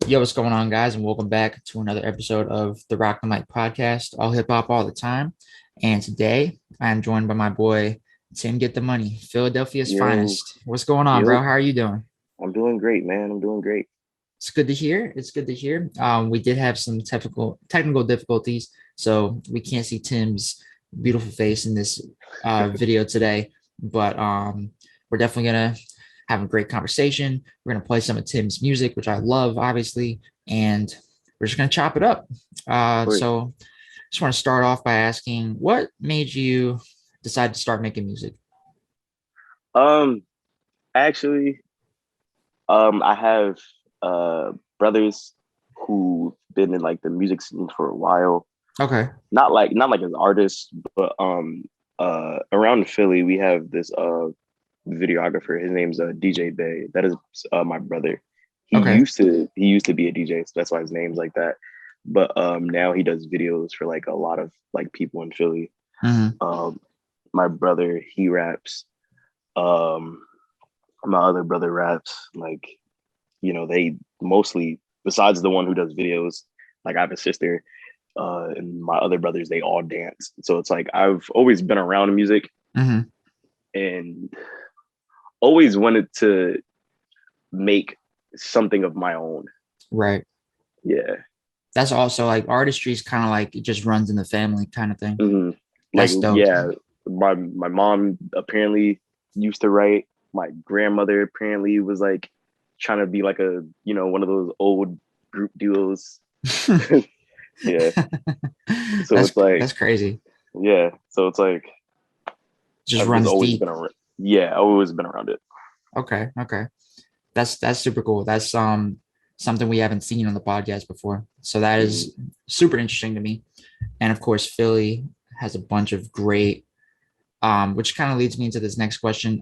Yo, what's going on, guys? And welcome back to another episode of the Rock the Mic podcast, all hip hop all the time. And today I'm joined by my boy, Tim Get the Money, Philadelphia's Yo, finest. What's going on, bro? yo, How are you doing? I'm doing great, man. I'm doing great. It's good to hear. It's good to hear. We did have some technical difficulties, so we can't see Tim's beautiful face in this video today. But we're definitely gonna have a great conversation. We're gonna play some of Tim's music, which I love, obviously, and we're just gonna chop it up. Of course. So just want to start off by asking, what made you decide to start making music? Um, actually, I have brothers who've been in like the music scene for a while. Okay. Not like as artists, but around Philly, we have this videographer. His name's DJ Bay. That is my brother. He Okay. used to be a DJ, so that's why his name's like that. But now he does videos for like a lot of like people in Philly. Hmm. Um, my brother, he raps. Um, my other brother raps. Like, they mostly, besides the one who does videos, like I have a sister, and my other brothers, they all dance. So it's like I've always been around music Hmm. and always wanted to make something of my own. Right. Yeah. That's also like artistry is kind of like it just runs in the family kind of thing. Mhm. Like, That's dope. yeah, my mom apparently used to write. My grandmother apparently was like trying to be like a, one of those old group duos. Yeah. So That's it's like, that's crazy. yeah. So it's like Just I've just runs always deep. been around. Yeah, I've always been around it. Okay, okay. That's super cool. That's something we haven't seen on the podcast before. So that Mhm. is super interesting to me. And of course, Philly has a bunch of great which kind of leads me into this next question.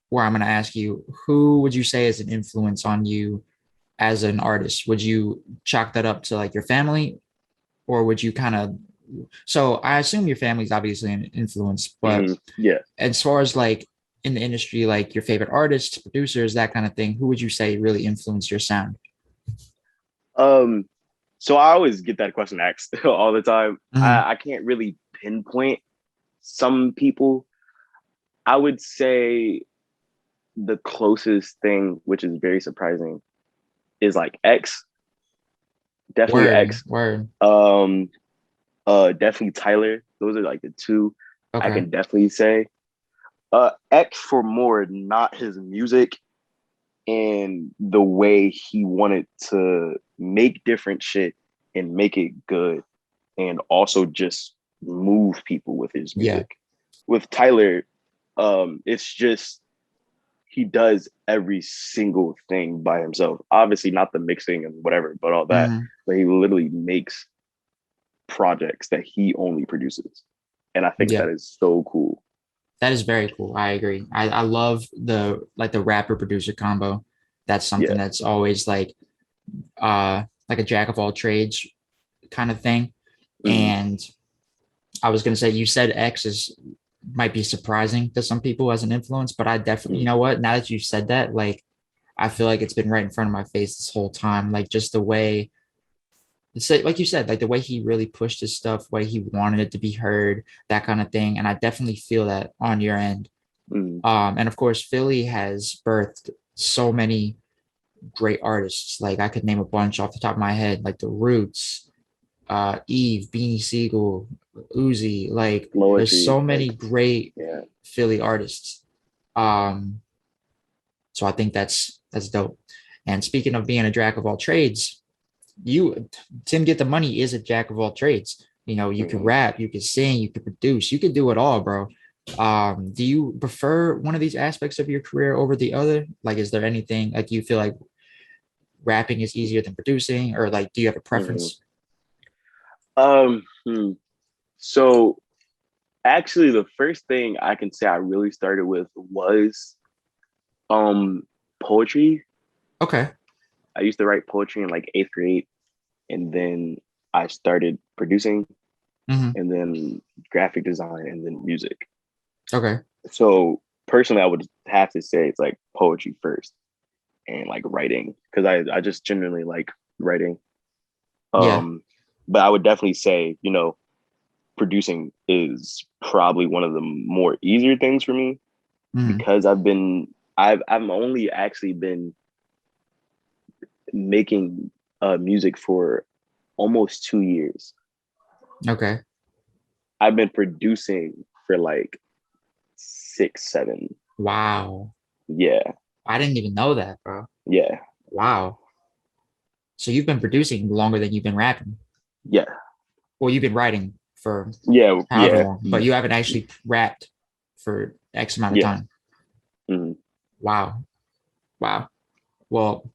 Where I'm going to ask you, who would you say is an influence on you as an artist? Would you chalk that up to like your family, or would you kind of? So I assume your family's obviously an influence, but Yeah. as far as like in the industry, like your favorite artists, producers, that kind of thing, who would you say really influenced your sound? Um. So I always get that question asked all the time. Hmm. I can't really pinpoint some people. I would say the closest thing, which is very surprising, is like X. Definitely Word, X. word. Um, definitely Tyler. Those are like the two I Okay. can definitely say. X for more, not his music and the way he wanted to make different shit and make it good, and also just move people with his Yeah. music. With Tyler, it's just he does every single thing by himself. Obviously, not the mixing and whatever, but all that. Hmm. But he literally makes projects that he only produces. And I think Yeah. that is so cool. That is very cool. I agree. I love the rapper producer combo. That's something Yeah. that's always like a jack of all trades kind of thing. Mm-hmm. And I was gonna say you said X is might be surprising to some people as an influence, but I definitely, you know what, now that you said that, like I feel like it's been right in front of my face this whole time. Like just the way it's like you said, like the way he really pushed his stuff, way he wanted it to be heard, that kind of thing. And I definitely feel that on your end. Mm-hmm. And of course, Philly has birthed so many great artists. Like I could name a bunch off the top of my head, like The Roots, Eve, Beanie Siegel, Uzi. Like there's Poetry, so many like, great yeah. Philly artists. Um, so I think that's dope. And speaking of being a jack of all trades, you Tim Get the Money is a jack of all trades. You know, you can Mm-hmm. rap, you can sing, you can produce, you can do it all, bro. Do you prefer one of these aspects of your career over the other? Like, is there anything like you feel like rapping is easier than producing, or like, do you have a Mm-hmm. preference? Hmm. So actually, the first thing I can say I really started with was um poetry. Okay. I used to write poetry in like eighth grade, and then I started producing, Hmm. and then graphic design, and then music. Okay. So personally, I would have to say it's like poetry first, and like writing because I just genuinely like writing. Yeah. Um, but I would definitely say, you know, producing is probably one of the more easier things for me Mhm. because I've only actually been making music for almost 2 years. Okay. I've been producing for like 6, 7. Wow. Yeah, I didn't even know that, bro. yeah, Wow. So you've been producing longer than you've been rapping. yeah, Well, you've been writing for yeah, however yeah, long, but you haven't actually rapped for X amount of yeah. time. Mhm. Wow. Wow. Well,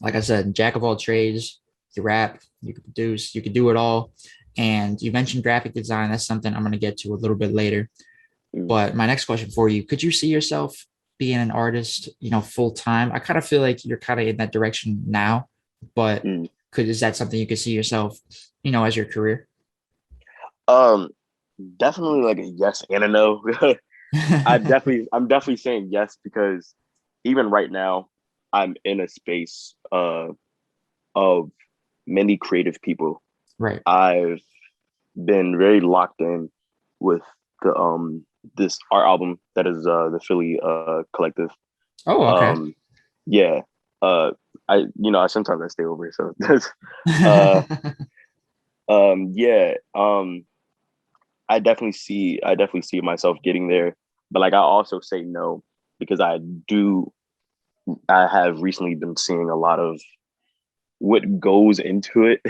like I said, jack of all trades, you rap, you can produce, you can do it all. And you mentioned graphic design. That's something I'm going to get to a little bit later. Mhm. But my next question for you, could you see yourself being an artist, full time? I kind of feel like you're kind of in that direction now, but Mhm. is that something you could see yourself, as your career? Um, Definitely like a yes and a no. I'm definitely saying yes because even right now, I'm in a space of many creative people. Right. I've been very locked in with the this art album that is the Philly collective. Oh, okay. Um, yeah. Uh, I sometimes I stay over, so that's uh yeah. I definitely see myself getting there, but like I also say no because I have recently been seeing a lot of what goes into it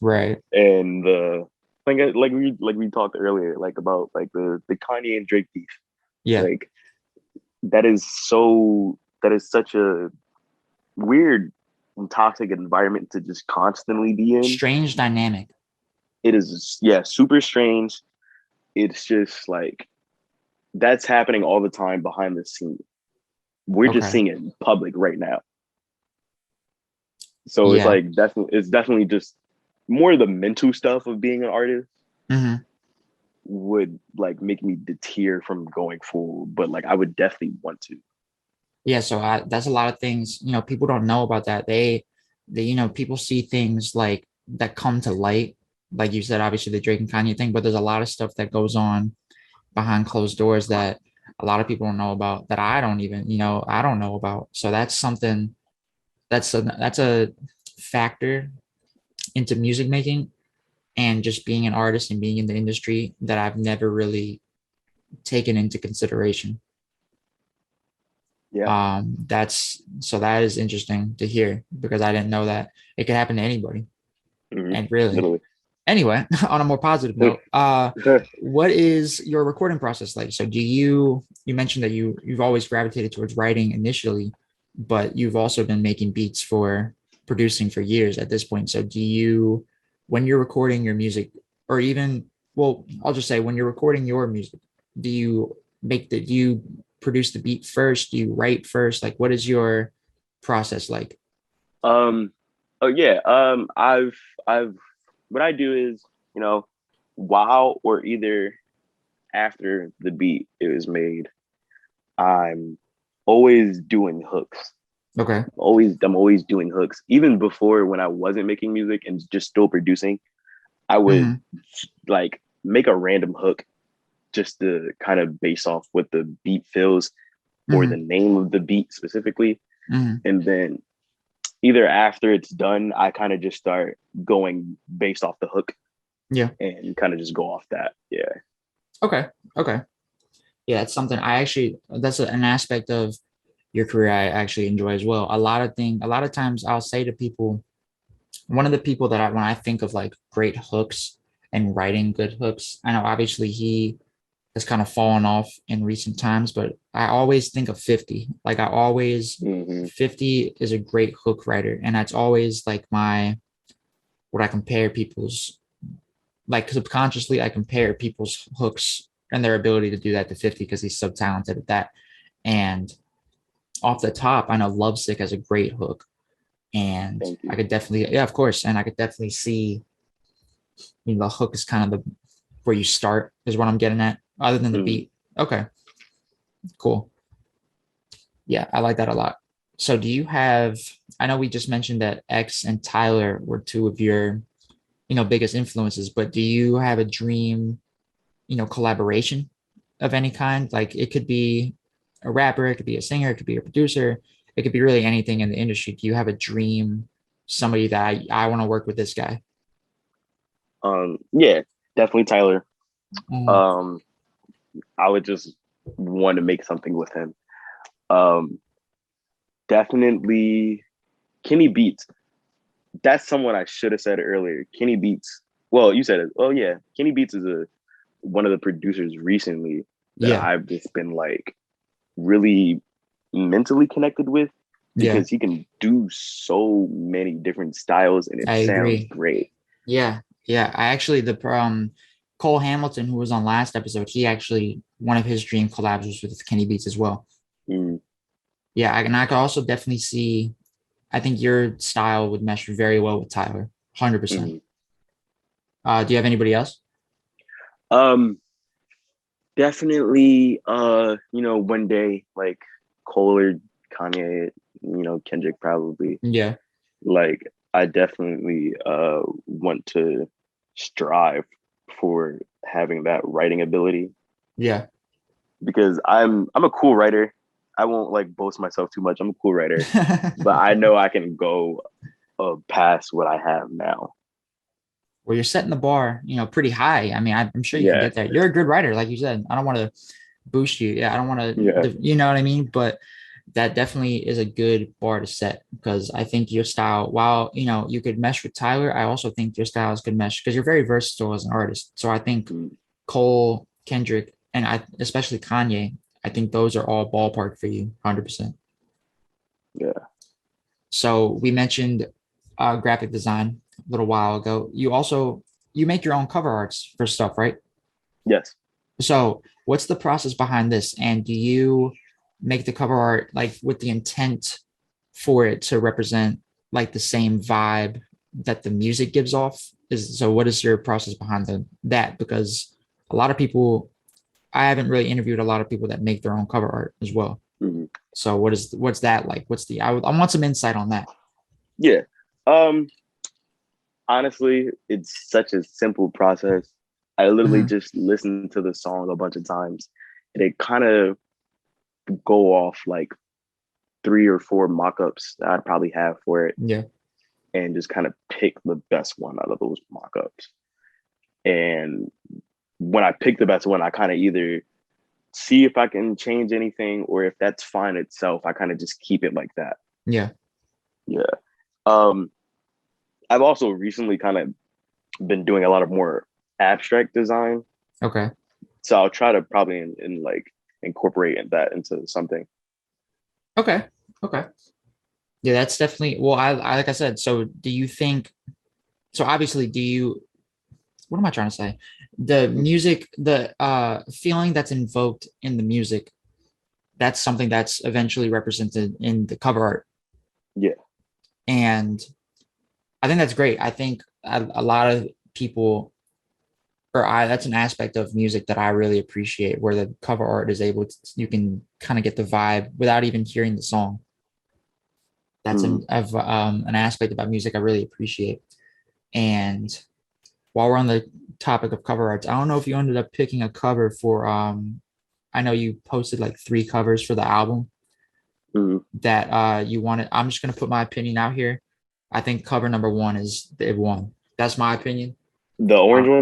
Right. and the like we talked earlier like about like the Kanye and Drake beef. Yeah. Like that is such a weird and toxic environment to just constantly be in. Strange dynamic. It is, yeah, super strange. It's just like that's happening all the time behind the scenes. We're just Okay. seeing it in public right now. So it's Yeah. like it's definitely just more the mental stuff of being an artist Hmm. would like make me deter from going forward. But like I would definitely want to. Yeah. So that's a lot of things, people don't know about that. People see things like that come to light. Like you said, obviously the Drake and Kanye thing, but there's a lot of stuff that goes on behind closed doors that a lot of people don't know about that I don't even, I don't know about. So that's something that's a factor into music making and just being an artist and being in the industry that I've never really taken into consideration. Yeah. That is interesting to hear because I didn't know that it could happen to anybody. Mm-hmm. And really, Literally. anyway, on a more positive note, what is your recording process like? So you mentioned that you've always gravitated towards writing initially, but you've also been making beats for producing for years at this point. So when you're recording your music, or even, well, I'll just say when you're recording your music, do you produce the beat first? Do you write first? Like, what is your process like? um oh yeah. I've what I do is, you know, while or either after the beat is made, I'm always doing hooks. Okay. I'm always doing hooks. Even before when I wasn't making music and just still producing, I would Hmm. like make a random hook just to kind of base off what the beat feels or the Hmm. name of the beat specifically. Hmm. And then either after it's done, I kind of just start going based off the hook Yeah. and kind of just go off that. Yeah. Okay. Okay. Yeah, it's something that's an aspect of your career I actually enjoy as well. A lot of times I'll say to people, one of the people that when I think of like great hooks and writing good hooks, I know obviously he has kind of fallen off in recent times, but I always think of 50. Like 50 is a great hook writer. And that's always like what I compare people's, like subconsciously, I compare people's hooks and their ability to do that to 50 because he's so talented at that. And off the top, I know Lovesick has a great hook. And Thank I you. could definitely, yeah, of course. And I could definitely see, the hook is kind of where you start, is what I'm getting at, other than the Mm-hmm. beat. Okay, cool. Yeah, I like that a lot. So do you have, I know we just mentioned that X and Tyler were two of your, biggest influences, but do you have a dream, collaboration of any kind? Like it could be a rapper, it could be a singer, it could be a producer, it could be really anything in the industry. Do you have a dream, somebody that I want to work with this guy? Yeah, definitely Tyler. Mm, Um, I would just want to make something with him. Um, Definitely Kenny Beats. That's someone I should have said earlier. Kenny Beats. Well, you said it. Oh yeah, Kenny Beats is a one of the producers recently that yeah, I've just been like really mentally connected with yeah, because he can do so many different styles and I it sounds agree. great. Yeah, yeah. I actually the Cole Hamilton, who was on last episode, he actually one of his dream collabs was with Kenny Beats as well. Mm, Yeah, and I could also definitely see. I think your style would mesh very well with Tyler, 100%. mm. Do you have anybody else? Um, Definitely. One day like Cole or Kanye, Kendrick probably. Yeah, Like I definitely want to strive for having that writing ability yeah. because I'm a cool writer. I won't like boast myself too much. I'm a cool writer, but I know I can go past what I have now. Well, you're setting the bar, pretty high. I mean, I'm sure you can Yeah, get there. You're a good writer, like you said. I don't want to boost you. Yeah, I don't want yeah. to, you know what I mean? But that definitely is a good bar to set because I think your style, while, you could mesh with Tyler, I also think your styles could mesh because you're very versatile as an artist. So I think Mm, Cole, Kendrick, and especially Kanye, I think those are all ballpark for you, 100%. yeah. So we mentioned graphic design a little while ago. You make your own cover arts for stuff, right? Yes. So what's the process behind this? And do you make the cover art like with the intent for it to represent like the same vibe that the music gives off? What is your process behind that? Because a lot of people, I haven't really interviewed a lot of people that make their own cover art as well. Mhm. So what's that like? I want some insight on that. Yeah. Um, Honestly, it's such a simple process. I literally Mhm. just listen to the song a bunch of times and it kind of go off like three or four mock-ups that I'd probably have for it Yeah. and just kind of pick the best one out of those mock-ups. And when I pick the best one, I kind of either see if I can change anything or if that's fine itself, I kind of just keep it like that. Yeah. Yeah. Um, I've also recently kind of been doing a lot of more abstract design. Okay. So I'll try to probably like incorporate that into something. Okay. Okay. Yeah, that's definitely well, I like I said, so do you think so obviously do you what am I trying to say? The music, the feeling that's invoked in the music, that's something that's eventually represented in the cover art. Yeah. And I think that's great. I think a lot of people that's an aspect of music that I really appreciate where the cover art is able to you can kind of get the vibe without even hearing the song. That's Mm. an aspect about music I really appreciate. And while we're on the topic of cover arts, I don't know if you ended up picking a cover for I know you posted like three covers for the album Mm. that you wanted. I'm just gonna put my opinion out here. I think cover number one is the one. That's my opinion. The orange Uh,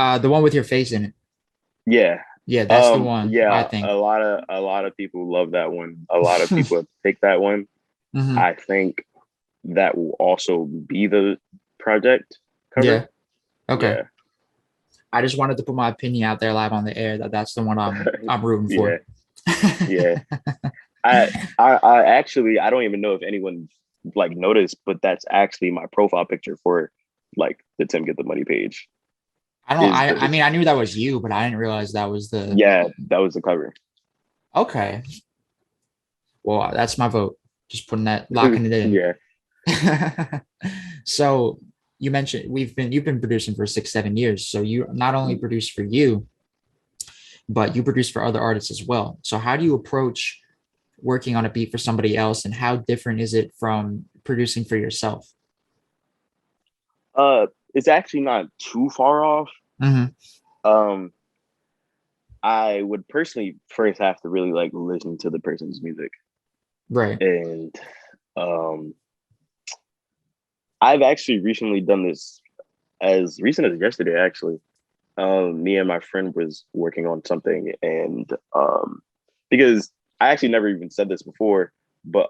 one? the one with your face in it. Yeah. Yeah, that's the one I Yeah, think. a lot of people love that one. A lot of people have picked that one. Hmm. I think that will also be the project cover. Yeah. Okay. Yeah. I just wanted to put my opinion out there live on the air that that's the one I'm rooting Yeah. for. Yeah. I actually I don't even know if anyone like noticed, but that's actually my profile picture for like the Tim Get the Money page. I don't. Is I the mean, I knew that was you, but I didn't realize that was the. Yeah, that was the cover. Okay. Well, that's my vote. Just putting that, locking it in. Yeah. So you mentioned you've been producing for 6, 7 years. So you not only produce for you, but you produce for other artists as well. So how do you approach working on a beat for somebody else, and how different is it from producing for yourself? It's actually not too far off. Hmm. Um, I would personally first have to really like listen to the person's music, Right. and um, I've actually recently done this as recent as yesterday. Actually, me and my friend was working on something, and because I actually never even said this before, but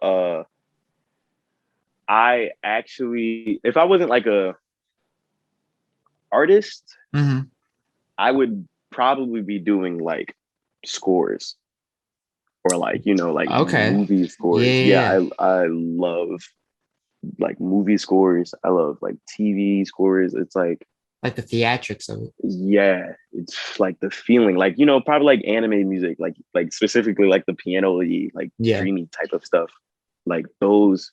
I actually, if I wasn't like a artist, Hmm. I would probably be doing like scores or like like Okay. movie Yeah, scores. yeah, Yeah, yeah. I love like movie scores. I love like TV scores. It's like Like the theatrics of it. yeah, it's like the feeling, like probably like anime music, like specifically like the piano-y, like Yeah. dreamy type of stuff. Like those,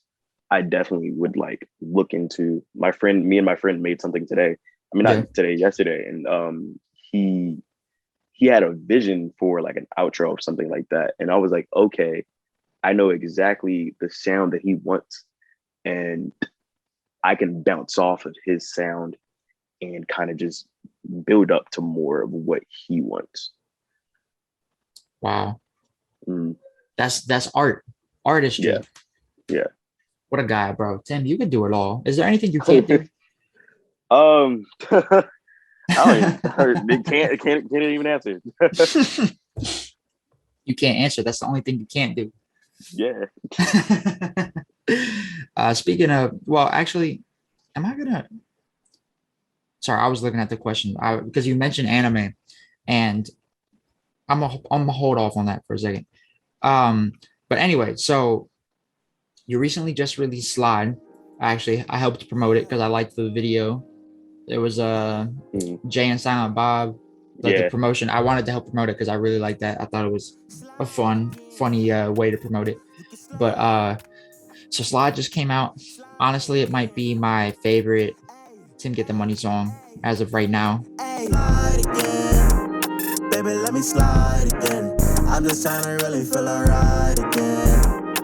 I definitely would like look into. Me and my friend made something today. I mean, not Yeah. today, yesterday, and he he had a vision for like an outro or something like that, and I was like, okay, I know exactly the sound that he wants, and I can bounce off of his sound and kind of just build up to more of what he wants. Wow. Mm, That's art. yeah, Artistry. yeah. What a guy, bro. Tim, you can do it all. Is there anything you can't do? I don't even. They can't even answer. You can't answer. That's the only thing you can't do. Yeah. Speaking of, well, actually, am I gonna? Sorry, I was looking at the question because you mentioned anime, and I'm gonna hold off on that for a second. Um, but anyway, so you recently just released Slide. Actually, I helped promote it because I liked the video. There was Mm, Jay and Silent Bob, the yeah. promotion. I wanted to help promote it because I really liked that. I thought it was a funny way to promote it. But so Slide just came out. Honestly, it might be my favorite Tim Get the Money song as of right now. Baby, let me slide again. I'm just trying to really feel alright again.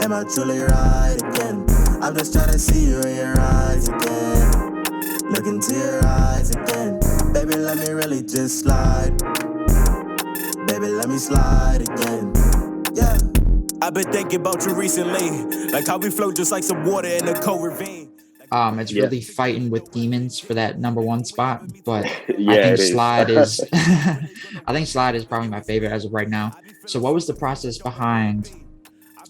Am I truly right again? I'm just trying to see you in your eyes again. Look into your eyes again. Baby, let me really just slide. Baby, let me slide again. Yeah. I've been thinking about you recently. Like how we flow just like some water in a cold ravine. It's Yeah. really fighting with demons for that number one spot, but I Yeah, think it is. Slide is I think Slide is probably my favorite as of right now. So what was the process behind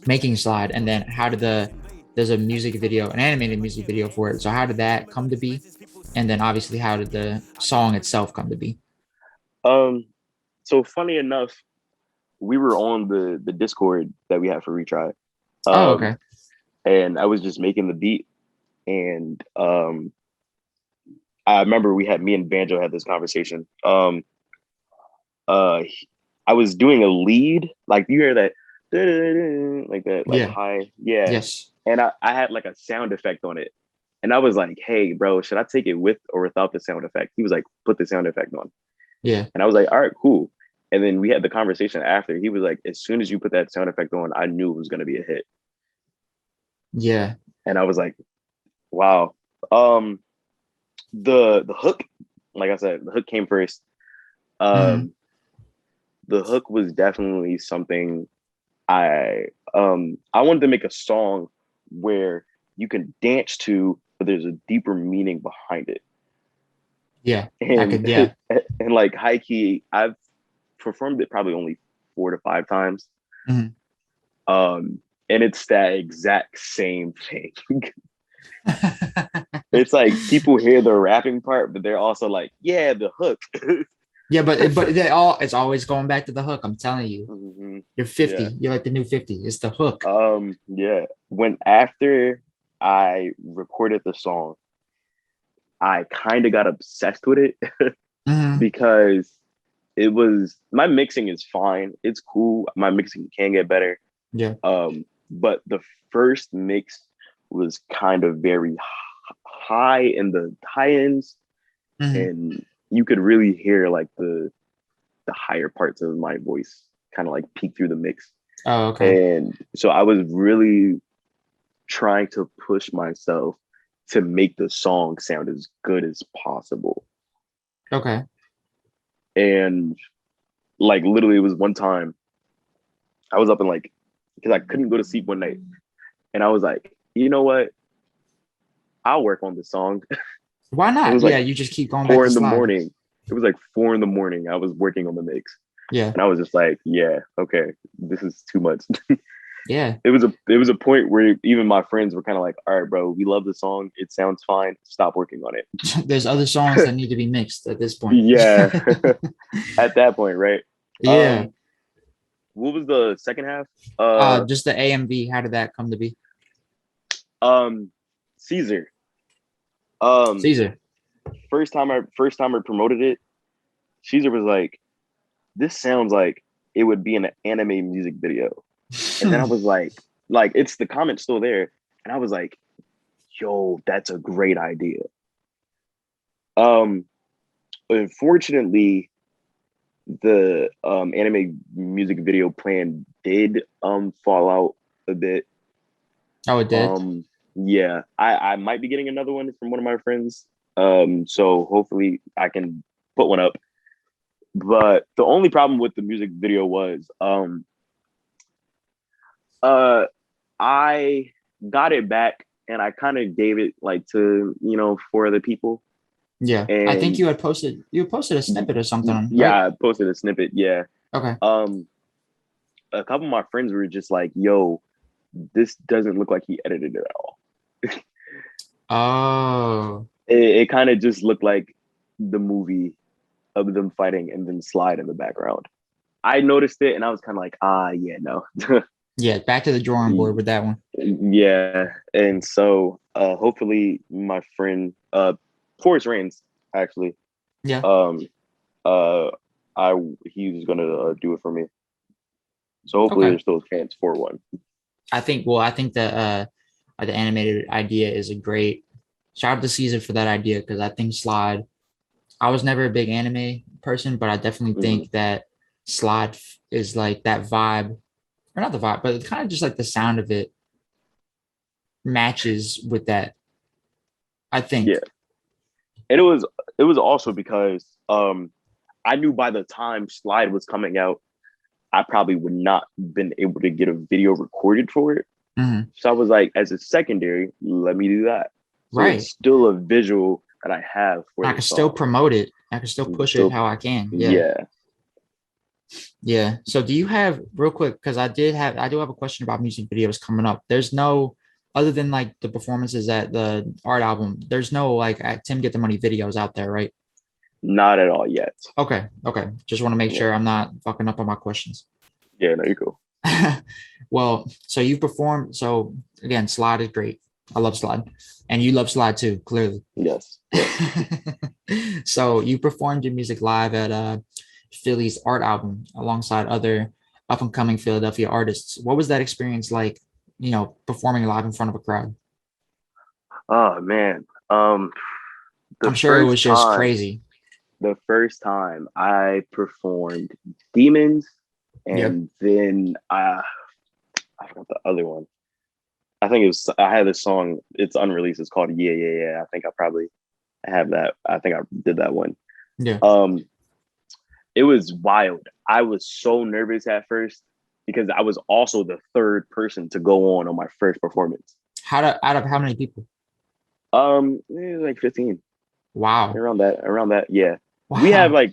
making Slide, and then how did there's a music video, an animated music video for it. So how did that come to be? And then obviously how did the song itself come to be? um, so funny enough, we were on the Discord that we have for retry. Oh, Um, okay. and I was just making the beat, and I remember we had me and Banjo had this conversation. Uh, I was doing a lead, like you hear that, like that, like Yeah. high, yeah. Yes. And I had like a sound effect on it, and I was like, "Hey, bro, should I take it with or without the sound effect?" He was like, "Put the sound effect on," Yeah. and I was like, "All right, cool." And then we had the conversation after. He was like, "As soon as you put that sound effect on, I knew it was gonna be a hit," Yeah. and I was like, "Wow." Um, the hook, like I said, the hook came first. Hmm. Um, the hook was definitely something I wanted to make a song where you can dance to, but there's a deeper meaning behind it. Yeah. I And could, yeah. and like high key, I've performed it probably only 4 to 5 times. Hmm. Um, and it's that exact same thing. It's like people hear the rapping part, but they're also like, yeah, the hook. Yeah, but it's always going back to the hook. I'm telling you. Hmm. You're Yeah. 50. You're like the new 50. It's the hook. Yeah. When after I recorded the song, I kind of got obsessed with it Hmm. because it was my mixing is fine. It's cool. My mixing can get better. Yeah. But the first mix was kind of very high in the high ends, Hmm. and you could really hear like the higher parts of my voice kind of like peek through the mix. Oh, okay. And so I was really trying to push myself to make the song sound as good as possible. Okay. And like literally, it was one time I was up in like, because I couldn't go to sleep one night, and I was like, you know what? I'll work on the song. Why It not? was Yeah, like you just keep going back four to in the slide. morning. It was like 4 in the morning. I was working on the mix, Yeah. and I was just like, yeah, okay, this is too much. Yeah. It was a point where even my friends were kind of like, all right, bro, we love the song. It sounds fine. Stop working on There's other songs that it. need to be mixed at this point. Yeah. At that point, right? Yeah. Um, what was the second half? Uh, Just the AMV. How did that come to be? um, Caesar. Um, Caesar. first time I promoted it, Caesar was like, "This sounds like it would be in an anime music video," and then I was like, it's the comment still there, and I was like, "Yo, that's a great idea." Um, Unfortunately, the anime music video plan did fall out a bit. Oh, it did. Yeah, I might be getting another one from one of my friends. So hopefully I can put one up. But the only problem with the music video was uh I got it back and I kind of gave it like to, 4 other people. Yeah. I think And you posted a snippet or something, right? yeah, I posted a snippet. Yeah. Okay. Um a couple of my friends were just like, yo, this doesn't look like he edited it at all. Oh, It kind of just looked like the movie of them fighting and then Slide in the background. I noticed it and I was kind of like, yeah, no. yeah. Back to the drawing board with that one. Yeah. And so hopefully my friend Forrest Rains actually Yeah. um uh I he's gonna do it for me. So hopefully Okay. there's still a chance for one. I think that the animated idea is a great shout out to Caesar for that idea because I think Slide. I was never a big anime person, but I definitely Mhm. think that Slide is like that vibe, or not the vibe, but kind of just like the sound of it matches with that. I think. Yeah. And it was also because I knew by the time Slide was coming out, I probably would not been able to get a video recorded for it. Mhm. So I was like, as a secondary, let me do that. So it's Right. still a visual that I have for I the can still song. promote it. I can still push it Still, how I can. Yeah. yeah. Yeah. So do you have real quick, because I do have a question about music videos coming up. There's no other than like the performances at the art album, there's no like at Tim Get the Money videos out there, right? Not at all yet. Okay. Okay. Just want to make Yeah. sure I'm not fucking up on my questions. Yeah, no, you go. Well, so you performed. So again, Slide is great. I love Slide. And you love Slide too, clearly. Yes. Yes. So you performed your music live at Philly's art album alongside other up and coming Philadelphia artists. What was that experience like, performing live in front of a crowd? Oh man. The I'm sure it first was just time, crazy. the first time I performed Demons, Yeah. and then I forgot the other one. I think it was I had this song, it's unreleased, it's called Yeah, Yeah, Yeah. I think I probably have that. I think I did that one. Yeah. Um, it was wild. I was so nervous at first because I was also the third person to go on my first performance. Out of how many people? Like 15, Wow. around that. Yeah, we have Wow. like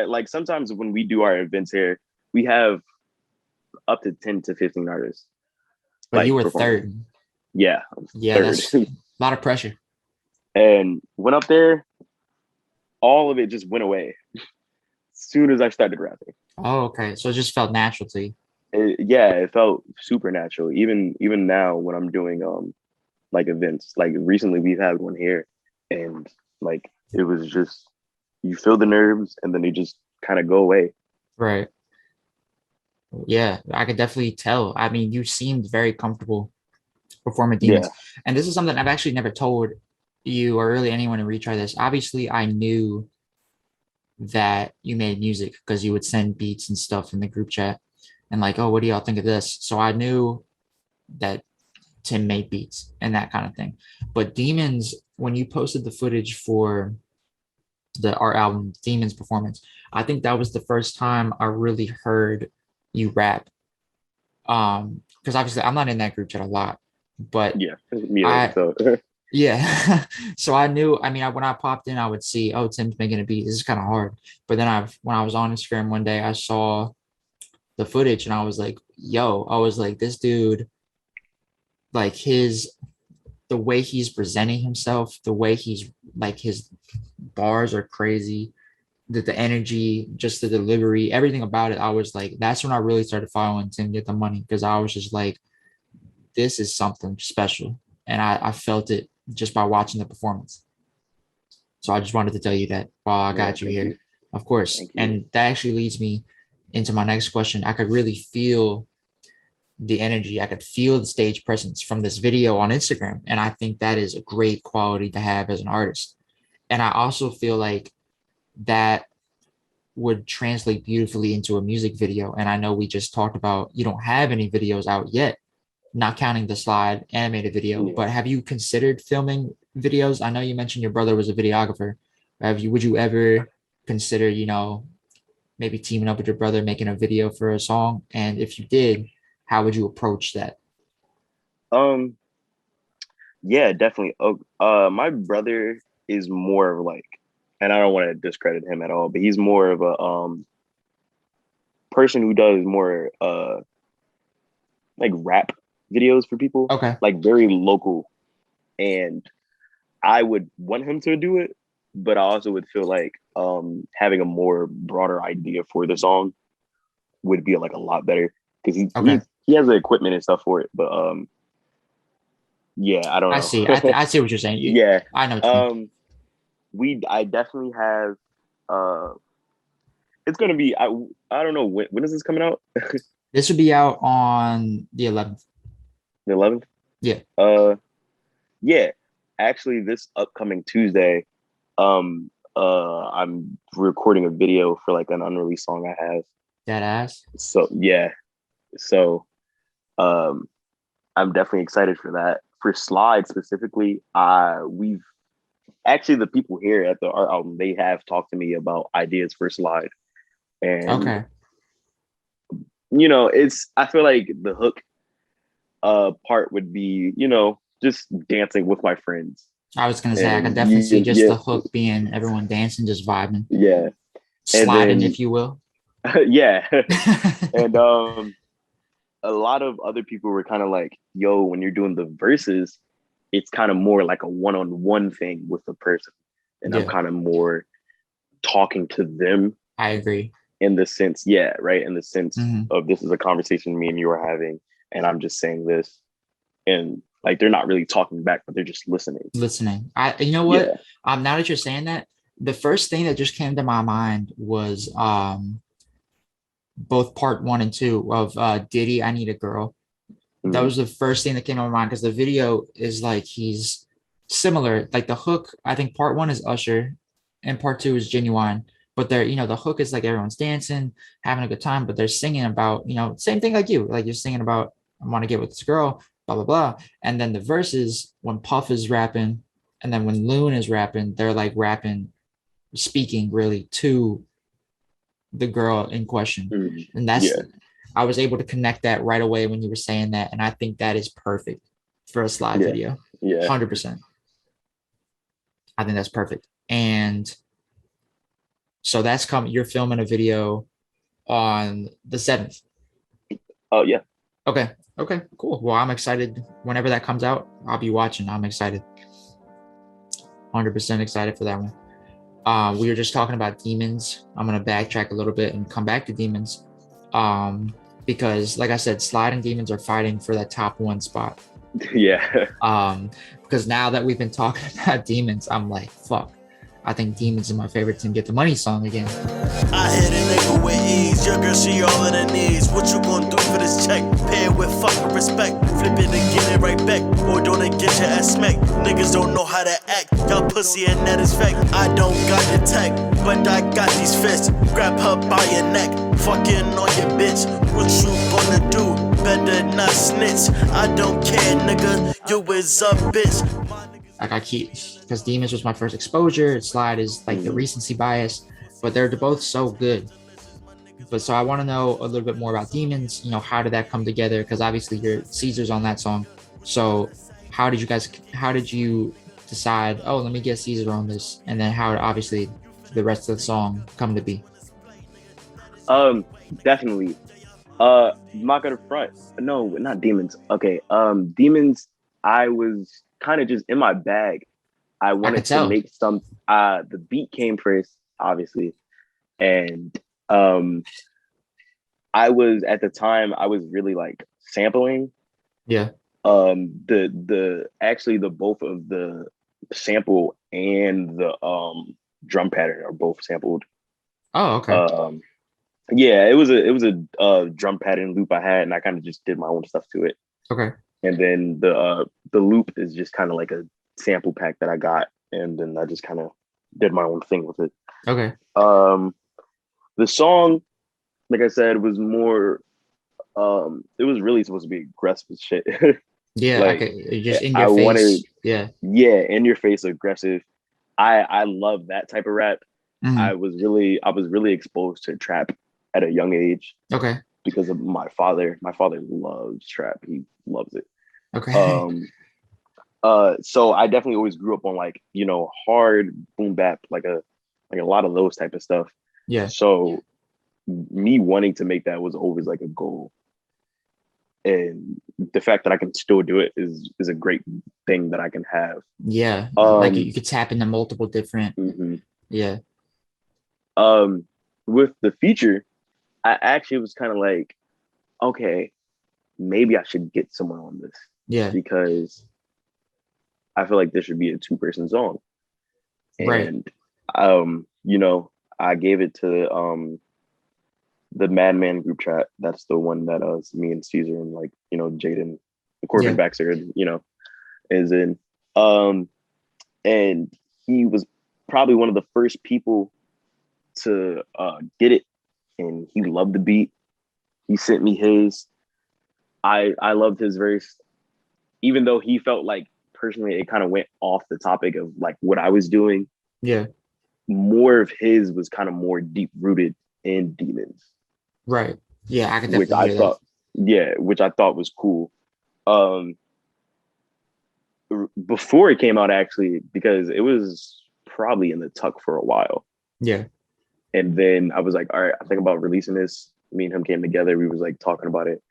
like sometimes when we do our events here, we have up to 10 to 15 artists But you like were performing. third. Yeah, Yeah, third, that's a lot of pressure. and went up there. All of it just went away as soon as I started rapping. Oh, okay. So it just felt natural to you. Yeah, it felt supernatural. Even now when I'm doing like events, like recently we've had one here, and like it was just you feel the nerves and then they just kind of go away. Right. Yeah, I could definitely tell. I mean, you seemed very comfortable performing Yeah. demons. And this is something I've actually never told you or really anyone to retry this. Obviously, I knew that you made music because you would send beats and stuff in the group chat. and like, oh, what do y'all think of this? So I knew that Tim made beats and that kind of thing. But Demons, when you posted the footage for our album Demons performance, I think that was the first time I really heard you rap. Because obviously I'm not in that group chat a lot, but Yeah, me I either, so. yeah. So I knew, I mean, when I popped in, I would see, oh, Tim's making a beat. This is kind of hard. But then when I was on Instagram one day, I saw the footage and I was like, this dude, like the way he's presenting himself, the way he's like, his bars are crazy, the energy, just the delivery, everything about it. I was like, that's when I really started following Tim Get the Money, because I was just like, this is something special. And I felt it just by watching the performance. So I just wanted to tell you that while I got you here. Of course. And that actually leads me into my next question. I could really feel the energy. I could feel the stage presence from this video on Instagram. And I think that is a great quality to have as an artist. And I also feel like that would translate beautifully into a music video. And I know we just talked about, you don't have any videos out yet, not counting the Slide animated video, but have you considered filming videos? I know you mentioned your brother was a videographer. Would you ever consider, maybe teaming up with your brother, making a video for a song? And if you did, how would you approach that? Yeah, definitely. My brother is more of like, and I don't want to discredit him at all, but he's more of a person who does more like rap videos for people. Okay. Like very local. And I would want him to do it, but I also would feel like having a more broader idea for the song would be like a lot better, because he has the equipment and stuff for it. But yeah, I don't know. I see. I see what you're saying. Yeah, I know what you mean. I definitely have. It's gonna be. I don't know when is this coming out. This would be out on the 11th. The 11th. Yeah. Yeah. Actually, this upcoming Tuesday, I'm recording a video for like an unreleased song I have. That ass. So yeah. So, I'm definitely excited for that. For Slide specifically, we've actually, the people here at the art album, they have talked to me about ideas for Slide, and I feel like the hook part would be, just dancing with my friends. I was gonna say, I could definitely see just the hook being everyone dancing, just vibing. Yeah. Sliding, if you will. Yeah. And a lot of other people were kind of like, yo, when you're doing the verses, it's kind of more like a one-on-one thing with the person. And I'm kind of more talking to them. I agree. In the sense, right? In the sense of, this is a conversation me and you are having, and I'm just saying this. And like, they're not really talking back, but they're just listening. You know what? Now that you're saying that, the first thing that just came to my mind was both part 1 and 2 of Diddy, I Need a Girl. That was the first thing that came to my mind, because the video is like, he's similar. Like the hook, I think part 1 is Usher and part 2 is Genuine. But they're, the hook is like everyone's dancing, having a good time, but they're singing about, same thing like you. Like you're singing about, I want to get with this girl, blah, blah, blah. And then the verses, when Puff is rapping, and then when Loon is rapping, they're like rapping, speaking really to the girl in question. And that's, I was able to connect that right away when you were saying that. And I think that is perfect for a Slide video. 100%. I think that's perfect. And so that's coming. You're filming a video on the 7th. Oh, yeah. Okay, cool. Well, I'm excited. Whenever that comes out, I'll be watching. I'm excited. 100% excited for that one. We were just talking about Demons. I'm going to backtrack a little bit and come back to Demons. Because like I said, Slide and Demons are fighting for that top 1 spot. Yeah. Because now that we've been talking about Demons, I'm like, fuck. I think Demons is my favorite Tim Get the Money song again. I hit a nigga with ease, your girl, she all in her knees. What you gonna do for this check? Pay it with fucking respect. Flip it and get it right back, or don't it get your ass smacked? Niggas don't know how to act, y'all pussy and that is fact. I don't got the tech, but I got these fists. Grab her by your neck, fucking on your bitch. what you gonna do? Better not snitch. I don't care, nigga. You is a bitch. Like I keep, because Demons was my first exposure. Slide is like the recency bias, but they're both so good. But so I want to know a little bit more about Demons. You know, how did that come together? Because obviously you're Caesar's on that song. So how did you decide, oh, let me get Caesar on this? And then how obviously the rest of the song come to be? Definitely. Not gonna front. No, not Demons. Okay. Demons, I was kind of just in my bag. I wanted to make some the beat came first, obviously. And I was at the time I was really like sampling. Yeah. The both of the sample and the drum pattern are both sampled. Oh, okay. Yeah, it was a drum pattern loop I had, and I kind of just did my own stuff to it. Okay. And then the loop is just kind of like a sample pack that I got, and then I just kind of did my own thing with it. Okay. The song, like I said, was more it was really supposed to be aggressive shit. Yeah, like just in your face. Yeah, in your face, aggressive. I love that type of rap. Mm-hmm. I was really exposed to trap at a young age. Okay. Because of my father. My father loves trap. He loves it. Okay. So I definitely always grew up on like, you know, hard boom bap, like a lot of those type of stuff. Yeah. So me wanting to make that was always like a goal. And the fact that I can still do it is a great thing that I can have. Yeah. Like you could tap into multiple different. Mm-hmm. Yeah. With the feature, I actually was kind of like, okay, maybe I should get someone on this. Yeah. Because I feel like this should be a 2-person song. And you know, I gave it to the Madman group chat. That's the one that me and Caesar and like, you know, Jaden, Corbin Baxter, you know, is in. And he was probably one of the first people to get it, and he loved the beat. He sent me his. I loved his verse, even though he felt like personally it kind of went off the topic of like what I was doing. Yeah. More of his was kind of more deep rooted in Demons. Right. Yeah, I could definitely hear that. Yeah, which I thought was cool. Before it came out, actually, because it was probably in the tuck for a while. Yeah. And then I was like, all right, I think about releasing this. Me and him came together. We was like talking about it,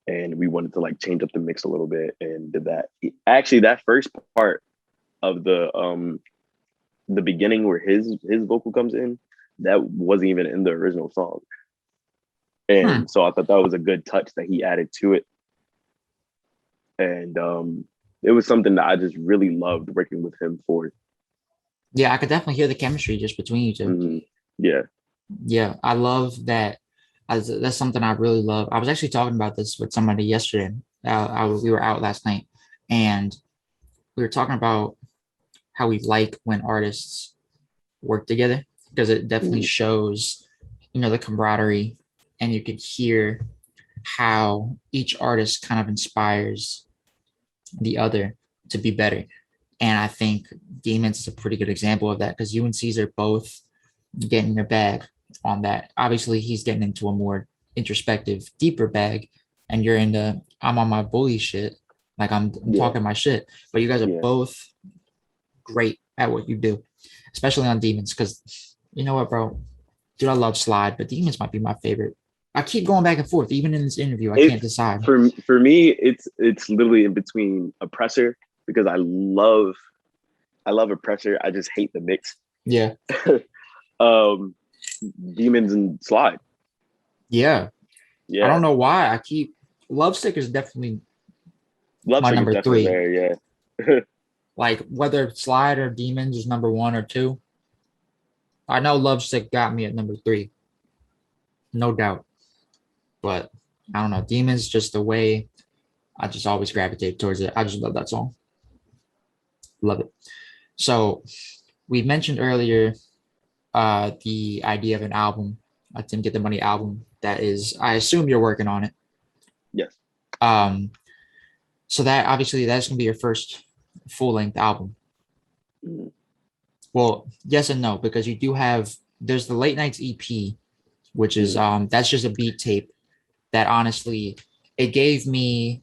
and we wanted to like change up the mix a little bit and did that. Actually, that first part of the beginning where his vocal comes in, that wasn't even in the original song. And so I thought that was a good touch that he added to it. And it was something that I just really loved working with him for. Yeah, I could definitely hear the chemistry just between you two. Mm-hmm. Yeah. Yeah, I love that. That's something I really love. I was actually talking about this with somebody yesterday. We were out last night, and we were talking about how we like when artists work together, because it definitely shows, you know, the camaraderie, and you could hear how each artist kind of inspires the other to be better. And I think Demons is a pretty good example of that, because you and Caesar both get in your bag on that. Obviously, he's getting into a more introspective, deeper bag, and you're into I'm on my bully shit, like I'm talking my shit. But you guys are both great at what you do, especially on Demons. Because you know what, bro, dude, I love Slide, but Demons might be my favorite. I keep going back and forth, even in this interview. I can't decide. For me, it's literally in between Oppressor, because I love Oppressor. I just hate the mix. Yeah. Demons and Slide. Yeah. I don't know why. Lovesick is definitely my number 3. There, yeah. Like whether Slide or Demons is number 1 or 2. I know Lovesick got me at number 3. No doubt. But I don't know. Demons, just the way I just always gravitate towards it. I just love that song. Love it. So we mentioned earlier the idea of an album, a Tim Get the Money album that is, I assume you're working on it. Yes. So that obviously that's gonna be your first full-length album. Mhm. Well, yes and no, because you do have there's the Late Nights EP, which is that's just a beat tape that honestly it gave me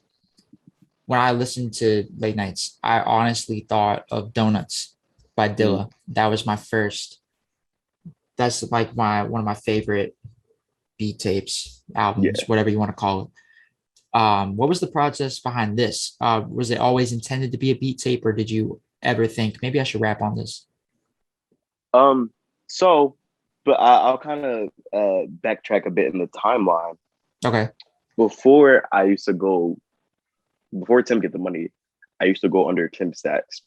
when I listened to Late Nights, I honestly thought of Donuts by Dilla. That was my first. That's like one of my favorite beat tapes, albums, Yeah. whatever you want to call it. What was the process behind this? Was it always intended to be a beat tape, or did you ever think maybe I should rap on this? So, but I'll kind of backtrack a bit in the timeline. Okay. Before I used to go, before Tim Get the Money, I used to go under Tim Stacks.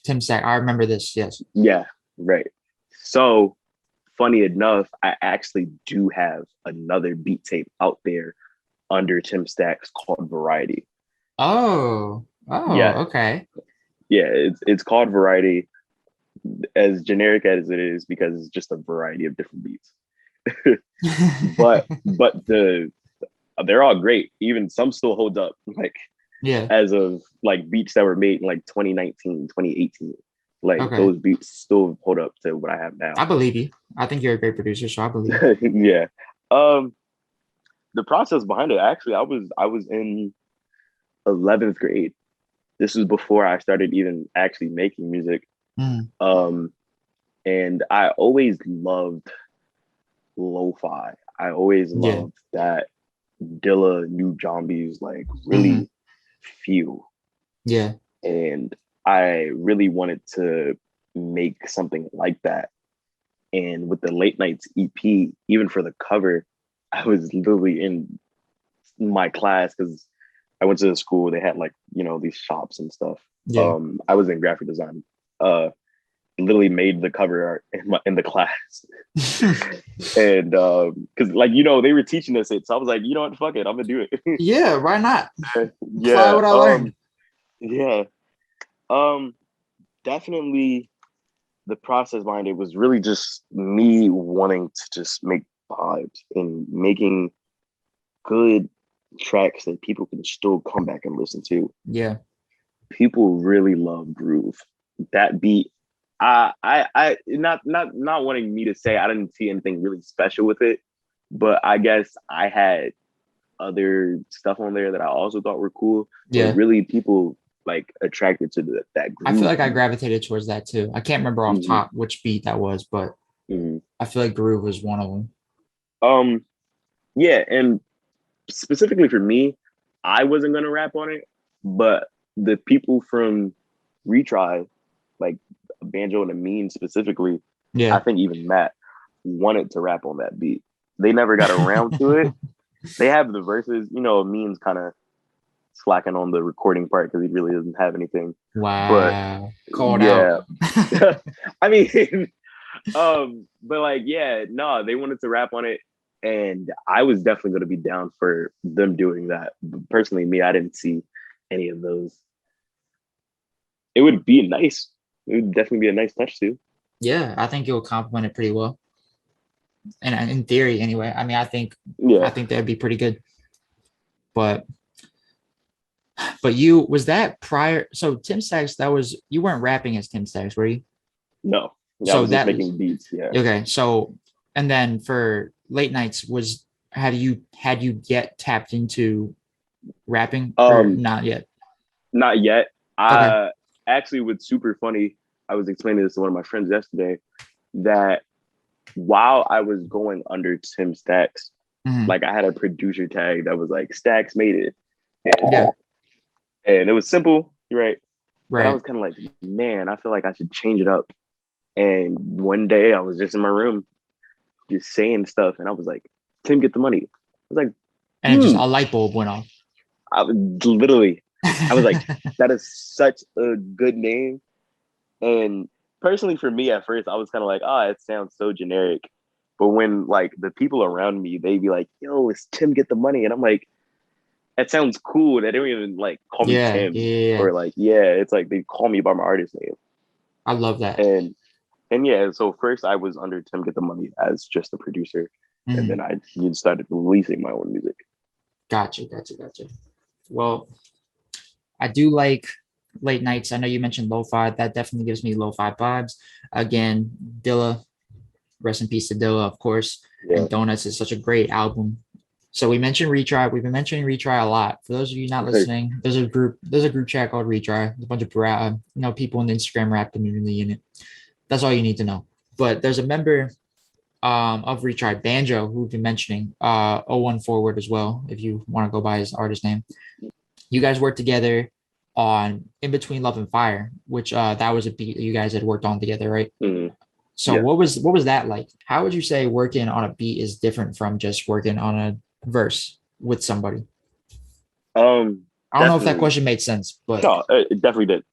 Tim Stack. I remember this. Yes. Yeah, right. So, funny enough, I actually do have another beat tape out there under Tim Stacks called Variety. Oh. Oh. Yeah, Okay. yeah. It's called Variety, as generic as it is, because it's just a variety of different beats. but they're all great. Even some still hold up, like Yeah. as of like beats that were made in like 2019, 2018. Like Okay. those beats still hold up to what I have now. I believe you. I think you're a great producer, so I believe you. Yeah. The process behind it, actually, I was in 11th grade. This was before I started even actually making music. And I always loved lo-fi. I always loved that Dilla New Zombies like really feel. Yeah. And I really wanted to make something like that. And with the Late Nights EP, even for the cover, I was literally in my class because I went to the school. They had like, you know, these shops and stuff. Yeah. I was in graphic design. Literally made the cover art in the class. And because like, you know, they were teaching us it. So I was like, you know what, fuck it, I'm gonna do it. Yeah, why not? Yeah. Apply what I learned. Yeah. Definitely the process behind it was really just me wanting to just make vibes and making good tracks that people can still come back and listen to. Yeah. People really love groove. That beat, I not wanting me to say I didn't see anything really special with it, but I guess I had other stuff on there that I also thought were cool. Yeah. But really people like attracted to that groove. I feel like I gravitated towards that too. I can't remember off top which beat that was, but I feel like Groove was one of them. Yeah, and specifically for me, I wasn't gonna rap on it, but the people from Retry, like Banjo and Amin specifically, I think even Matt wanted to rap on that beat. They never got around to it. They have the verses, you know, Amin's kind of slacking on the recording part because he really doesn't have anything. Wow. But called out. I mean, but like, yeah, no, they wanted to rap on it. And I was definitely going to be down for them doing that. But personally, me, I didn't see any of those. It would be nice. It would definitely be a nice touch too. Yeah, I think it would complement it pretty well. And in theory, anyway. I mean, I think that'd be pretty good. But you was that prior? So Tim Stacks, that was you weren't rapping as Tim Stacks, were you? No. So I was just making beats. Yeah. Okay. So and then for Late Nights, had you yet tapped into rapping or not yet? Not yet. Okay. Actually, what's super funny, I was explaining this to one of my friends yesterday, that while I was going under Tim Stacks, like I had a producer tag that was like Stacks made it. And it was simple, right? But I was kind of like, man, I feel like I should change it up. And one day I was just in my room, just saying stuff, and I was like, Tim, get the money. I was like, and just a light bulb went off. I was like, that is such a good name. And personally, for me at first, I was kind of like, it sounds so generic. But when like the people around me, they'd be like, yo, it's Tim, get the money. And I'm like, that sounds cool. They don't even like call me Tim. Or like, it's like they call me by my artist name. I love that. And yeah, so first I was under Tim Get the Money as just a producer. and then I he started releasing my own music. Gotcha. Well, I do like late nights. I know you mentioned lo-fi. That definitely gives me lo-fi vibes. Again, Dilla, rest in peace to Dilla, of course. Yeah. And Donuts is such a great album. So we mentioned Retry. We've been mentioning Retry a lot. For those of you not listening, there's a group chat called Retry. There's a bunch of people in the Instagram rap community in it. That's all you need to know. But there's a member of Retry, Banjo, who we've been mentioning, 01 Forward as well, if you want to go by his artist name. You guys worked together on In Between Love and Fire, which that was a beat that you guys had worked on together, right? Mm-hmm. So what was that like? How would you say working on a beat is different from just working on a verse with somebody? I don't know if that question made sense, but no, it definitely did.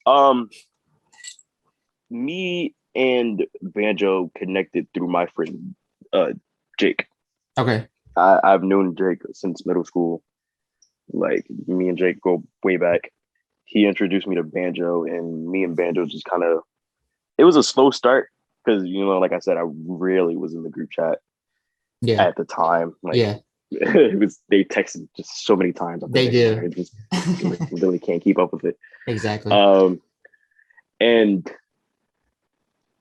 Me and Banjo connected through my friend Jake. Okay. I've known Jake since middle school. Like me and Jake go way back. He introduced me to Banjo, and me and Banjo just kind of. It was a slow start because like I said, I really was in the group chat. Yeah. At the time, like yeah, it was. They texted just so many times. They do. I just really can't keep up with it. Exactly. And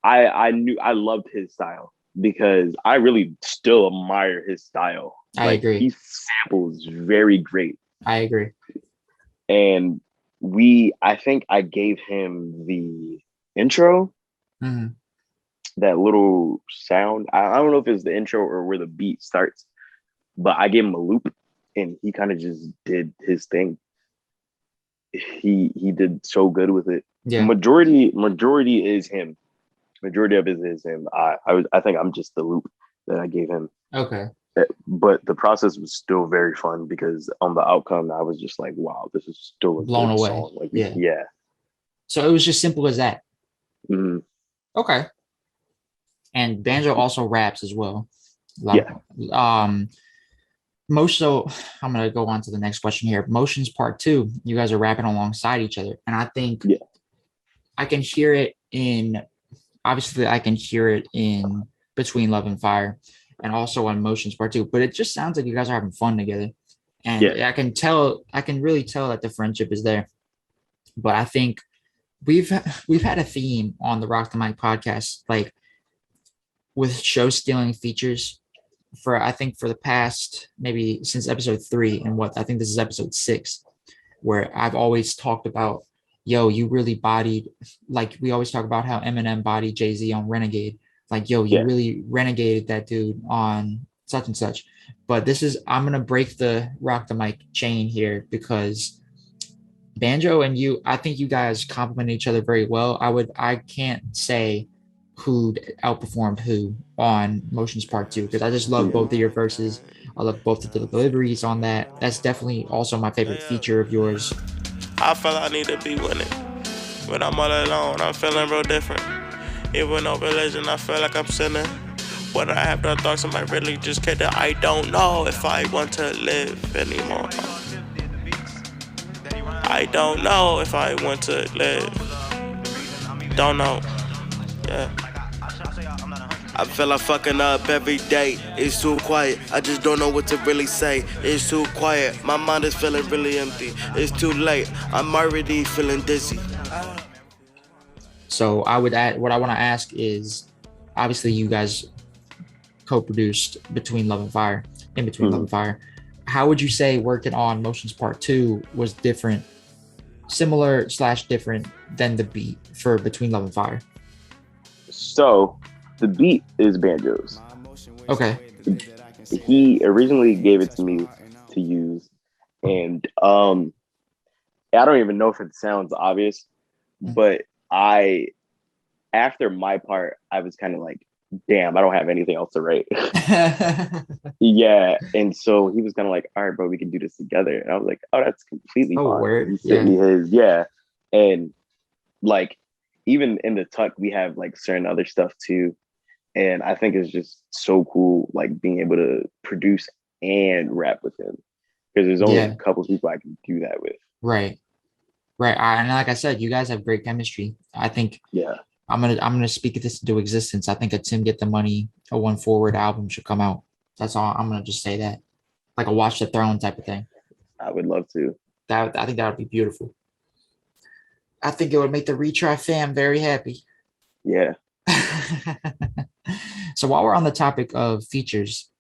I knew I loved his style because I really still admire his style. I agree. He samples very great. I agree. And I think I gave him the intro, that little sound. I don't know if it's the intro or where the beat starts, but I gave him a loop and he kind of just did his thing. He did so good with it. Yeah. Majority is him. Majority of it is him. I think I'm just the loop that I gave him. Okay. But the process was still very fun because on the outcome, I was just like, wow, this is still a blown away. Song. Like, yeah. So it was just simple as that. Mm-hmm. Okay. And Banjo also raps as well. Yeah. So I'm gonna go on to the next question here. Motions Part 2. You guys are rapping alongside each other, and I think I can hear it in. Obviously, I can hear it in Between Love and Fire, and also on Motions Part 2. But it just sounds like you guys are having fun together, and I can really tell that the friendship is there. But I think we've had a theme on the Rock the Mic podcast, like with show stealing features for the past maybe since episode 3, and I think this is episode 6, where I've always talked about, yo, you really bodied, like we always talk about how Eminem bodied Jay-Z on Renegade. Like, yo, you really renegaded that dude on such and such. But I'm going to break the Rock the Mic chain here because Banjo and you, I think you guys complement each other very well. I can't say who outperformed who on Motions Part 2 because I just love both of your verses. I love both of the deliveries on that. That's definitely also my favorite feature of yours. I feel I need to be winning. When I'm all alone, I'm feeling real different. Even no religion, I feel like I'm sinning. What I have done, thoughts I might really just care that I don't know if I want to live anymore. I don't know if I want to live. Don't know. Yeah. I feel like fucking up every day. It's too quiet. I just don't know what to really say. It's too quiet. My mind is feeling really empty. It's too late. I'm already feeling dizzy. So I would add, what I want to ask is, obviously you guys co-produced Between Love and Fire, In Between Love and Fire. How would you say working on Motions Part 2 was different, similar/different than the beat for Between Love and Fire? So the beat is Banjo's. Okay. He originally gave it to me to use, and I don't even know if it sounds obvious, but after my part, I was kind of like, damn, I don't have anything else to write. Yeah. And so he was kind of like, all right, bro, we can do this together. And I was like, oh, that's completely fine. Word. He sent me his, and like, even in the tuck, we have like certain other stuff too. And I think it's just so cool, like being able to produce and rap with him, because there's only a couple people I can do that with. Right. And like I said, you guys have great chemistry. I think I'm gonna speak this into existence. I think a Tim Get the Money, a 1 Forward album should come out. That's all. I'm gonna just say that, like a Watch the Throne type of thing. I would love to. I think that would be beautiful. I think it would make the Retry fam very happy. Yeah. So while we're on the topic of features,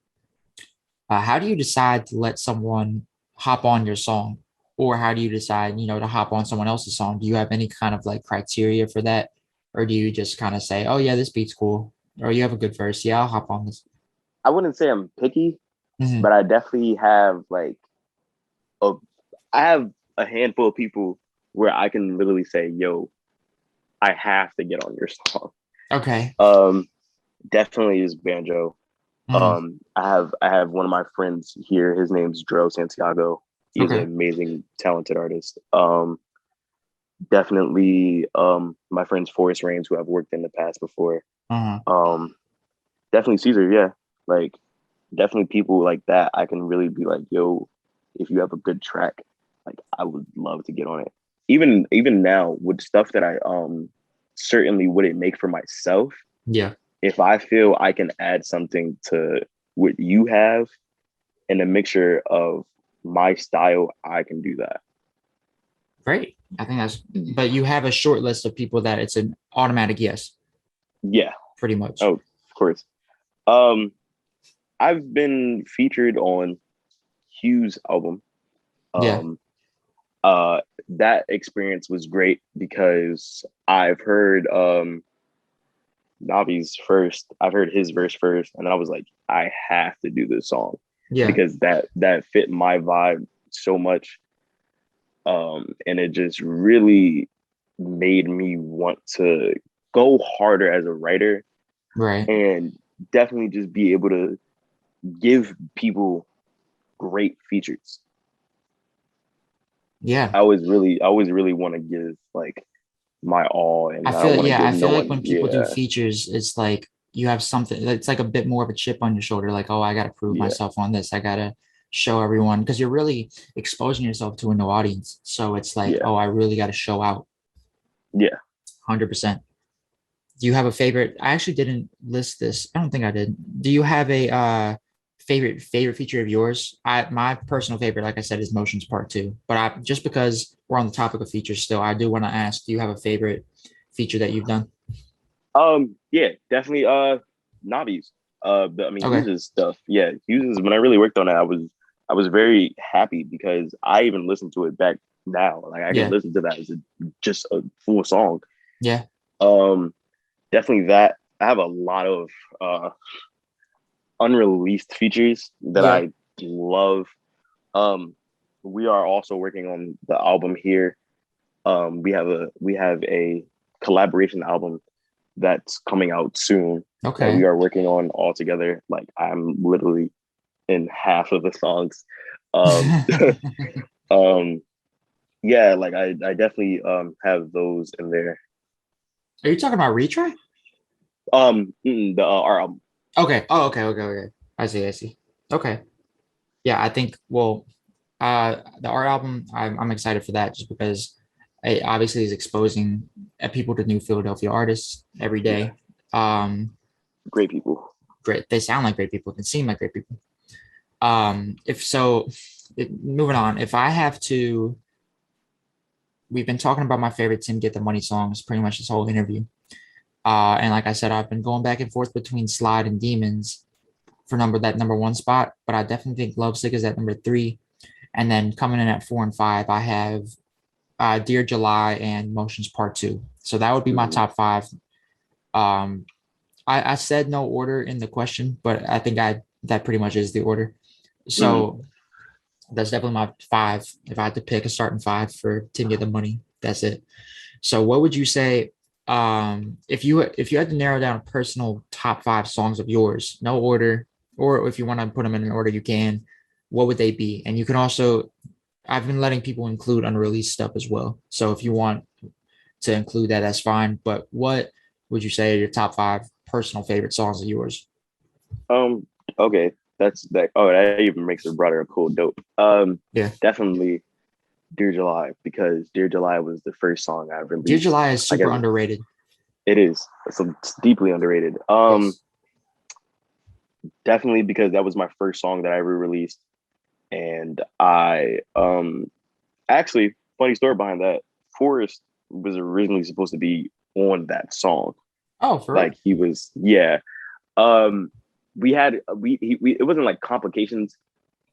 how do you decide to let someone hop on your song, or how do you decide, to hop on someone else's song? Do you have any kind of like criteria for that, or do you just kind of say, "Oh yeah, this beat's cool," or you have a good verse, yeah, I'll hop on this. I wouldn't say I'm picky, Mhm. but I definitely have like a I have a handful of people where I can literally say, yo, I have to get on your song. Okay. Definitely is Banjo. Mhm. I have one of my friends here. His name's Dro Santiago. He's an Okay. amazing, talented artist. Definitely my friends Forrest Rains, who I've worked in the past before. Uh-huh. Definitely Caesar, yeah. Like definitely people like that. I can really be like, yo, if you have a good track, like I would love to get on it. Even now with stuff that I certainly wouldn't make for myself, Yeah. if I feel I can add something to what you have and a mixture of my style, I can do that. Great. I think but you have a short list of people that it's an automatic yes, Yeah. pretty much. Oh, of course. Um, I've been featured on Hugh's album. Yeah. Um, that experience was great because I've heard Navi's first. I've heard his verse first, and I was like, I have to do this song Yeah. because that fit my vibe so much. And it just really made me want to go harder as a writer Right. and definitely just be able to give people great features. Yeah. I always really want to give like my all, and I don't want to I give feel no like one. when people do Yeah, features, it's like you have something, it's like a bit more of a chip on your shoulder, like, oh, I gotta prove yeah, myself on this. I gotta show everyone because you're really exposing yourself to a new audience. So it's like, yeah, oh, I really gotta show out yeah. 100%. Do you have a favorite? I actually didn't list this. I don't think I did. Do you have a favorite feature of yours? My personal favorite, like I said, is Motions Part Two. But I just because we're on the topic of features still, I do want to ask, do you have a favorite feature that you've done? Yeah, definitely. Navi's. I mean, Okay. Hughes's stuff. Yeah, Hughes's. When I really worked on it, I was very happy because I even listened to it back now. Like I can Yeah. listen to that as just a full song. Yeah. Um, Definitely that. I have a lot of uh unreleased features that Yeah. I love. Um, we are also working on the album here. We have a collaboration album that's coming out soon that we Okay. are working on all together. Like I'm literally in half of the songs. Um, um, yeah, like I definitely have those in there. Are you talking about retry? The our album. Okay. Oh, okay. Okay. Okay. I see. I see. Okay. Yeah. I think. Well, the art album. I'm excited for that just because it obviously is exposing people to new Philadelphia artists every Yeah, day. Um, great people. Great. They sound like great people. They seem like great people. If so, moving on. If I have to, we've been talking about my favorite Tim Get the Money songs pretty much this whole interview. And like I said, I've been going back and forth between Slide and Demons for number one spot, but I definitely think Lovesick is at number three. And then coming in at 4 and 5, I have Dear July and Motions Part Two. So that would be my Mhm. top five. I said no order in the question, but I think that pretty much is the order. Mhm. So that's definitely my five. If I had to pick a starting five for Tim Get the Money, that's it. So what would you say if you had to narrow down a personal top five songs of yours, no order, or if you want to put them in an order, you can. What would they be? And you can also, I've been letting people include unreleased stuff as well. So if you want to include that, that's fine. But what would you say are your top five personal favorite songs of yours? Um, okay, that's that. Oh, that even makes it broader. Cool, dope. Yeah. Definitely Dear July because Dear July was the first song I Dear released. July is I super guess underrated. it is. It's deeply underrated. Yes. definitely because that was my first song that I ever released. And I actually, funny story behind that, Forrest was originally supposed to be on that song. Oh, for Like real? he was, yeah. Um we had we it wasn't like complications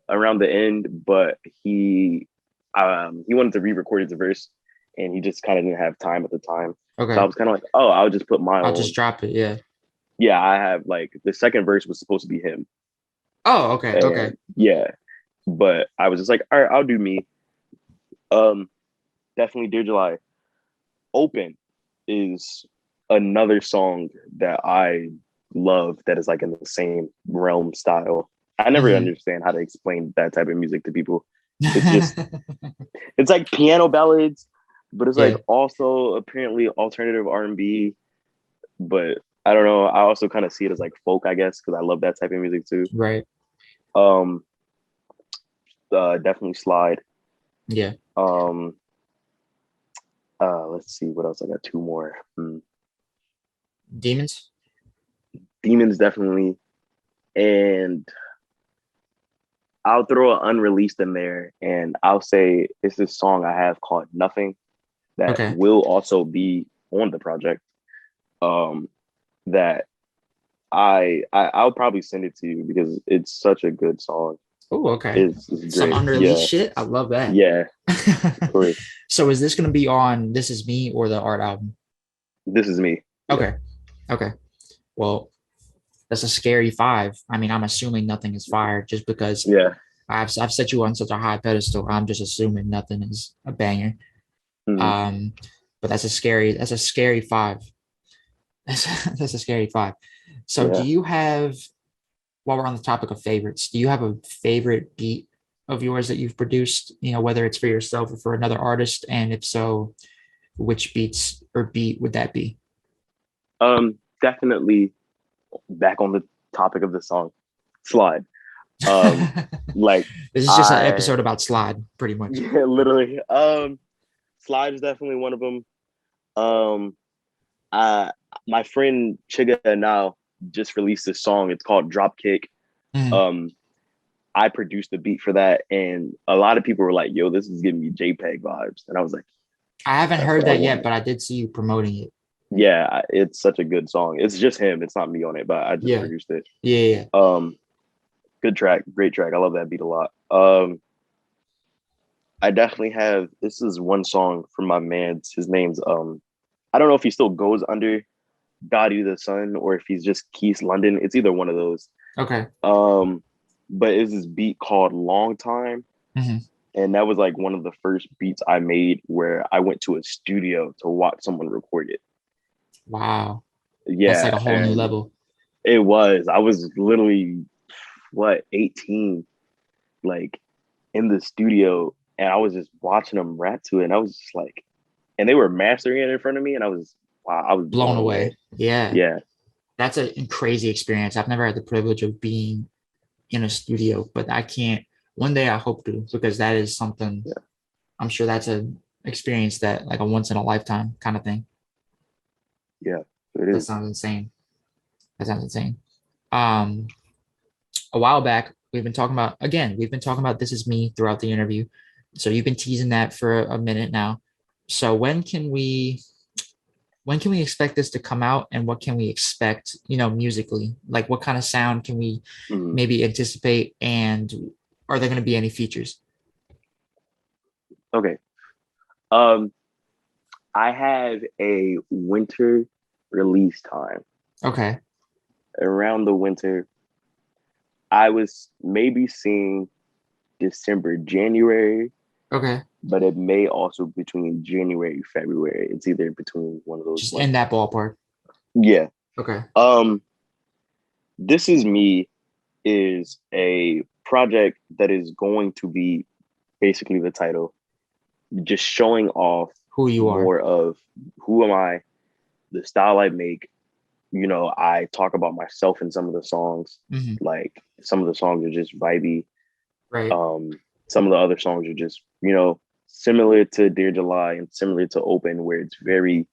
around the end, but he wanted to re-record his verse and he just kind of didn't have time at the time. So I Okay. was kind of like, oh, I'll just put my I'll own. just drop it. Yeah. Yeah, I have like the second verse was supposed to be him. Oh, okay. Okay. And yeah, but I was just like, all right, I'll do me. Um, definitely Dear July. Open is another song that I love that is like in the same realm style. I never Mhm. understand how to explain that type of music to people. It's just it's like piano ballads, but it's like Yeah. also apparently alternative R&B. But I don't know. I also kind of see it as like folk, I guess, because I love that type of music too. Right. Um, definitely Slide. Yeah. Um, let's see what else. I got two more. Demons. Demons definitely, and I'll throw an unreleased in there, and I'll say it's this song I have called Nothing that Okay. will also be on the project. That I'll probably send it to you because it's such a good song. Oh, okay. It's Some great. unreleased Yeah, shit. I love that. yeah, of course. So is this gonna be on This Is Me or the art album? This is me. Yeah, Okay. Okay. Well, that's a scary five. I mean, I'm assuming nothing is fired just because yeah. I've set you on such a high pedestal. I'm just assuming nothing is a banger. Mhm. Um, but that's a scary five. That's a scary five. So do Yeah. you have, while we're on the topic of favorites, do you have a favorite beat of yours that you've produced, whether it's for yourself or for another artist? And if so, which beats or beat would that be? Definitely back on the topic of the song, Slide. Um, like This is just an I episode about Slide, pretty much. yeah, literally. Slide is definitely one of them. Um, I my friend Chiga now just released this song. It's called Dropkick. Mhm. Um, I produced the beat for that, and a lot of people were like, "Yo, this is giving me JPEG vibes," and I was like, I haven't "That's heard what I that yet, wanted." but I did see you promoting it. Yeah, it's such a good song. It's just him. It's not me on it, but I just Yeah. produced it. Yeah. Yeah. Good track, great track. I love that beat a lot. I definitely have. This is one song from my man's. His name's I don't know if he still goes under Gotti the Sun or if he's just Keith London. It's either one of those. Okay. But it's this beat called Long Time. Mhm. And that was like one of the first beats I made where I went to a studio to watch someone record it. Wow. That's like Yeah. a whole new And level. it was. I was literally, 18, like in the studio. And I was just watching them rap to it. And I was just like, and they were mastering it in front of me. And wow, I was Blown blown away. away. Yeah. Yeah. That's a crazy experience. I've never had the privilege of being in a studio, but I can't. One day I hope to, because that is something. Yeah. I'm sure that's an experience that like a once in a lifetime kind of thing. Yeah. It That is. sounds insane. That sounds insane. Um, a while back, we've been talking about This Is Me throughout the interview. So you've been teasing that for a minute now. So when can we expect this to come out and what can we expect, musically? Like what kind of sound can we Mhm. maybe anticipate and are there going to be any features? Okay. Um, I have a winter release time. Okay. Around the winter, I was maybe seeing December, January, Okay. but it may also between January, February. It's either between one of those Just in months. that ballpark. Yeah. Okay. This Is Me is a project that is going to be basically the title, just showing off Who you are. more of who am I, the style I make. I talk about myself in some of the songs. Mhm. Like some of the songs are just vibey. Right. Some of the other songs are just, similar to Dear July and similar to Open, where it's very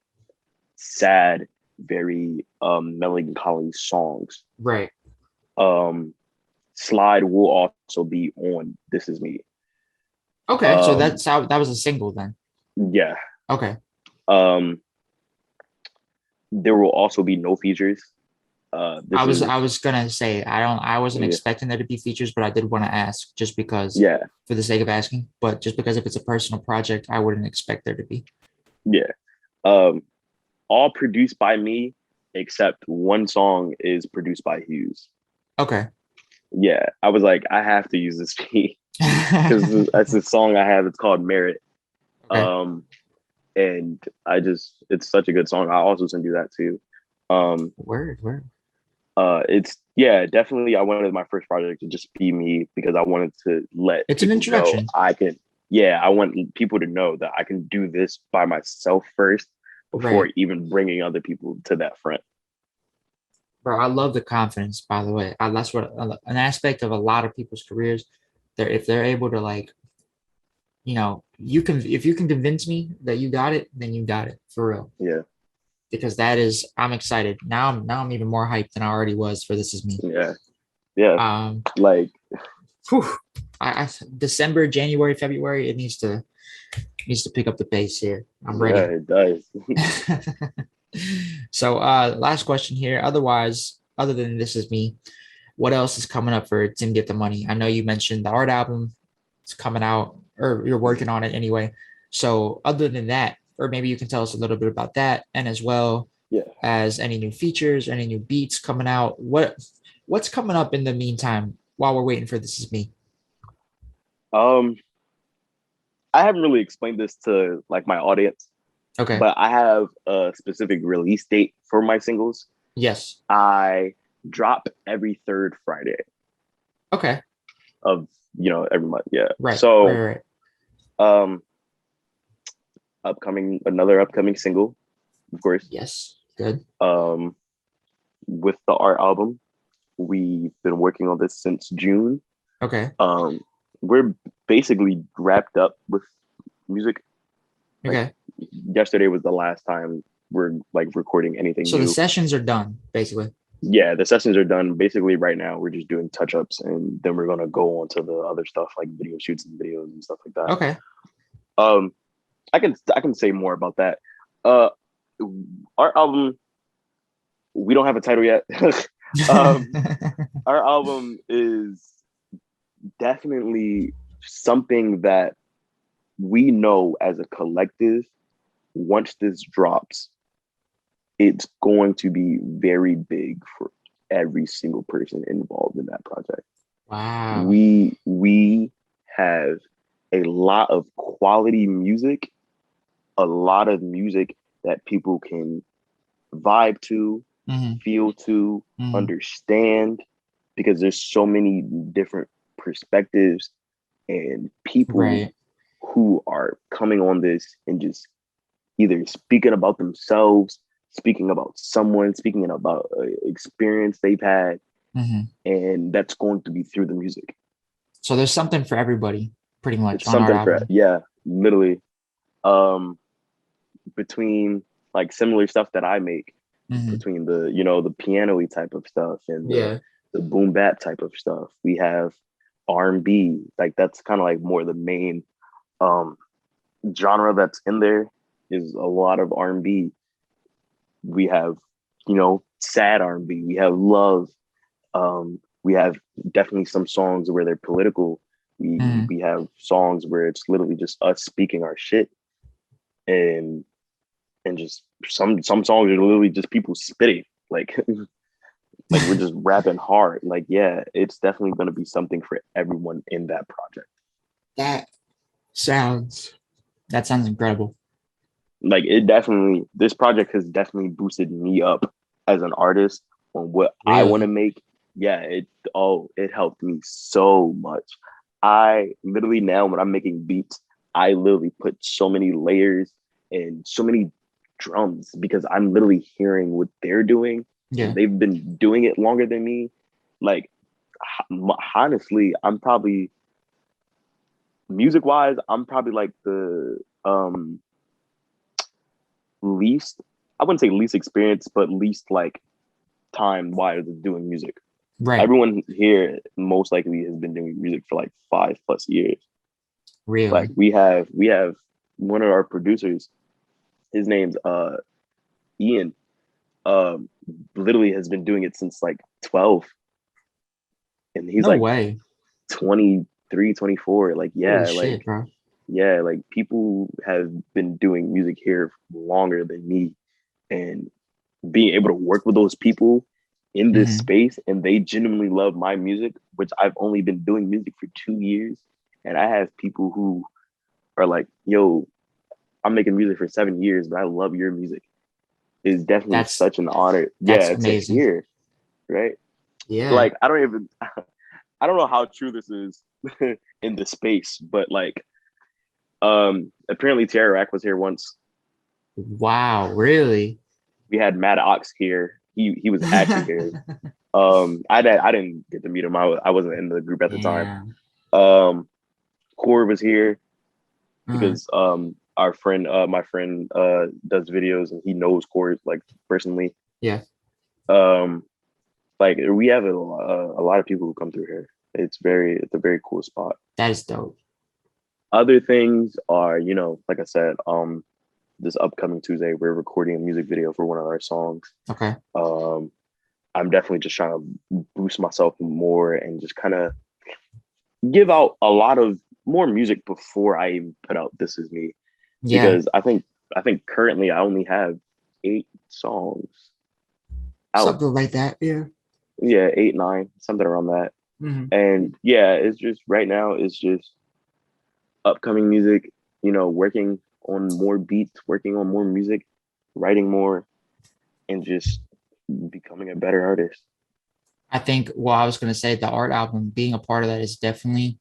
sad, very melancholy songs. Right. Slide will also be on This Is Me. Okay, so that was a single then. Yeah. Okay. There will also be no features. I was gonna say I wasn't expecting there to be features, but I did want to ask just because for the sake of asking, but just because if it's a personal project, I wouldn't expect there to be. Yeah. All produced by me, except one song is produced by Hughes. Okay. Yeah. I was like, I have to use this beat because that's the song I have. It's called Merit. Okay. And it's such a good song. I also send you that too. Word. It's definitely. I wanted my first project to just be me because I wanted to let it's an introduction. I want people to know that I can do this by myself first before even bringing other people to that front. Bro, I love the confidence, by the way. That's what an aspect of a lot of people's careers. If they're able to like, if you can convince me that you got it, then you got it for real. Yeah. Because I'm excited. Now I'm even more hyped than I already was for This Is Me. Yeah. Yeah. Like December, January, February, it needs to pick up the pace here. I'm ready. Yeah, it does. So last question here. Other than This Is Me, what else is coming up for Tim Get the Money? I know you mentioned the art album is coming out, or you're working on it anyway. So other than that, or maybe you can tell us a little bit about that, and as well as any new features, any new beats coming out. What's coming up in the meantime while we're waiting for This Is Me? I haven't really explained this to like my audience. Okay. But I have a specific release date for my singles. Yes. I drop every third Friday. Okay. Of every month. Yeah. Right. So right. Another upcoming single, of course. Yes. Good. With the art album. We've been working on this since June. Okay. We're basically wrapped up with music. Okay. Yesterday was the last time we're like recording anything so new. The sessions are done basically. Yeah, the sessions are done basically right now. We're just doing touch-ups and then we're gonna go on to the other stuff like video shoots and videos and stuff like that. Okay. I can say more about that. Our album, we don't have a title yet. Our album is definitely something that we know as a collective, once this drops, it's going to be very big for every single person involved in that project. Wow. We have a lot of quality music, a lot of music that people can vibe to, feel to, understand, because there's so many different perspectives and people who are coming on this and just either speaking about themselves, speaking about someone, speaking about an experience they've had, and that's going to be through the music. So there's something for everybody, pretty much. It's something for literally. Between like similar stuff that I make, between the the piano-y type of stuff and the boom bap type of stuff, we have R&B. Like that's kind of like more the main genre that's in there is a lot of R&B. We have sad R&B. We have love. We have definitely some songs where they're political. We have songs where it's literally just us speaking our shit, and just some songs are literally just people spitting like we're just rapping hard. Like it's definitely going to be something for everyone in that project. That sounds incredible. Like this project has definitely boosted me up as an artist on what I want to make. It helped me so much. I literally now when I'm making beats, I literally put so many layers and so many drums because I'm literally hearing what they're doing. Yeah. They've been doing it longer than me. Like honestly, I'm probably music wise, I'm probably like the least, I wouldn't say least experienced, but least like time wise of doing music. Right. Everyone here most likely has been doing music for like 5+ years. Really? Like we have one of our producers, his name's Ian, um literally has been doing it since like 12, and he's No like way. 23, 24. Like Holy yeah, shit, like bro. yeah, like people have been doing music here longer than me, and being able to work with those people in this Mhm. space, and they genuinely love my music, which I've only been doing music for 2 years, and I have people who are like, yo, I'm making music for 7 years, but I love your music, is definitely That's such an honor. that's Yeah, to amazing. hear, right? Yeah. Like I don't know how true this is in the space, but like apparently Tierra Rack was here once. Wow, really? We had Mad Ox here. He was actually here. I didn't get to meet him. I wasn't in the group at the time. Yeah. Core was here Mm, because our friend my friend does videos, and he knows Core like personally. yeah, Um like we have a lot of people who come through here. It's a very cool spot. that is dope. Other things are, like I said, this upcoming Tuesday we're recording a music video for one of our songs. Okay. I'm definitely just trying to boost myself more and just kind of give out a lot of more music before I even put out This Is Me, Yeah. because I think currently I only have 8 songs out. Something like that. Yeah. Yeah, 8, 9, something around that. Mhm. And yeah, it's just right now it's just upcoming music, working on more beats, working on more music, writing more, and just becoming a better artist. I think, well, I was going to say the art album, being a part of that is definitely,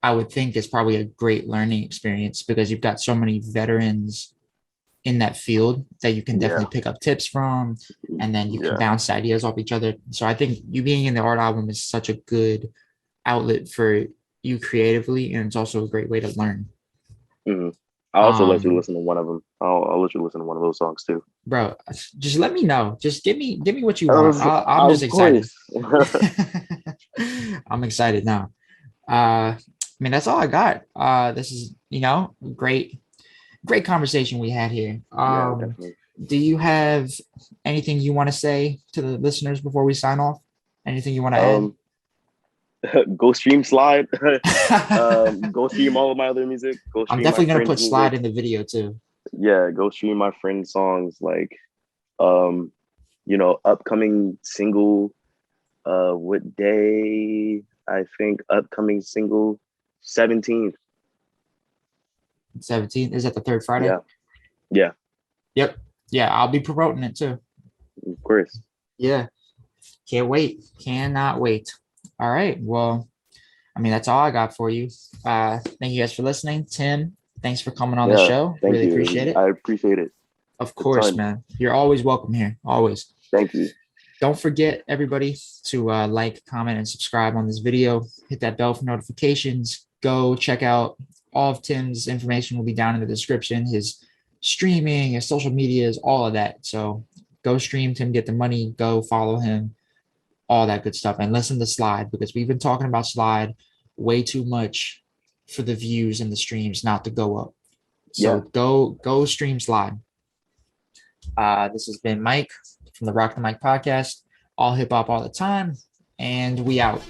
I would think, is probably a great learning experience because you've got so many veterans in that field that you can Yeah, definitely pick up tips from, and then you can yeah. bounce ideas off each other. So I think you being in the art album is such a good outlet for you creatively, and it's also a great way to learn. Hmm. I'll also let you Um, listen to one of them. I'll let you listen to one of those songs too. bro, just let me know. Just give me what you want. I'm just Of excited. course. I'm excited now. I mean, that's all I got. This is, great conversation we had here. Yeah, definitely. Do you have anything you want to say to the listeners before we sign off? Anything you want to add? Um, go stream Slide. Go stream all of my other music. Go I'm stream my definitely gonna friends' put Slide music. in the video too. Yeah, go stream my friends' songs. Like, upcoming single. What day? I think upcoming single 17th. 17th, is that the third Friday? Yeah, yeah, Yep. Yeah, I'll be promoting it too. of course. Yeah. Can't wait. Cannot wait. All right. Well, I mean, that's all I got for you. Thank you guys for listening. Tim, thanks for coming on the Yeah, show. thank Really you. appreciate it. I appreciate it Of a course, ton. man. You're always welcome here. Always. Thank you. Don't forget, everybody, to like, comment, and subscribe on this video. Hit that bell for notifications. Go check out all of Tim's information will be down in the description. His streaming, his social medias, all of that. So go stream Tim Get the Money. Go follow him. All that good stuff. And listen to Slide because we've been talking about Slide way too much for the views and the streams not to go up. So Yeah. go stream Slide. This has been Mike from the Rock the Mic podcast. All hip hop all the time. And we out.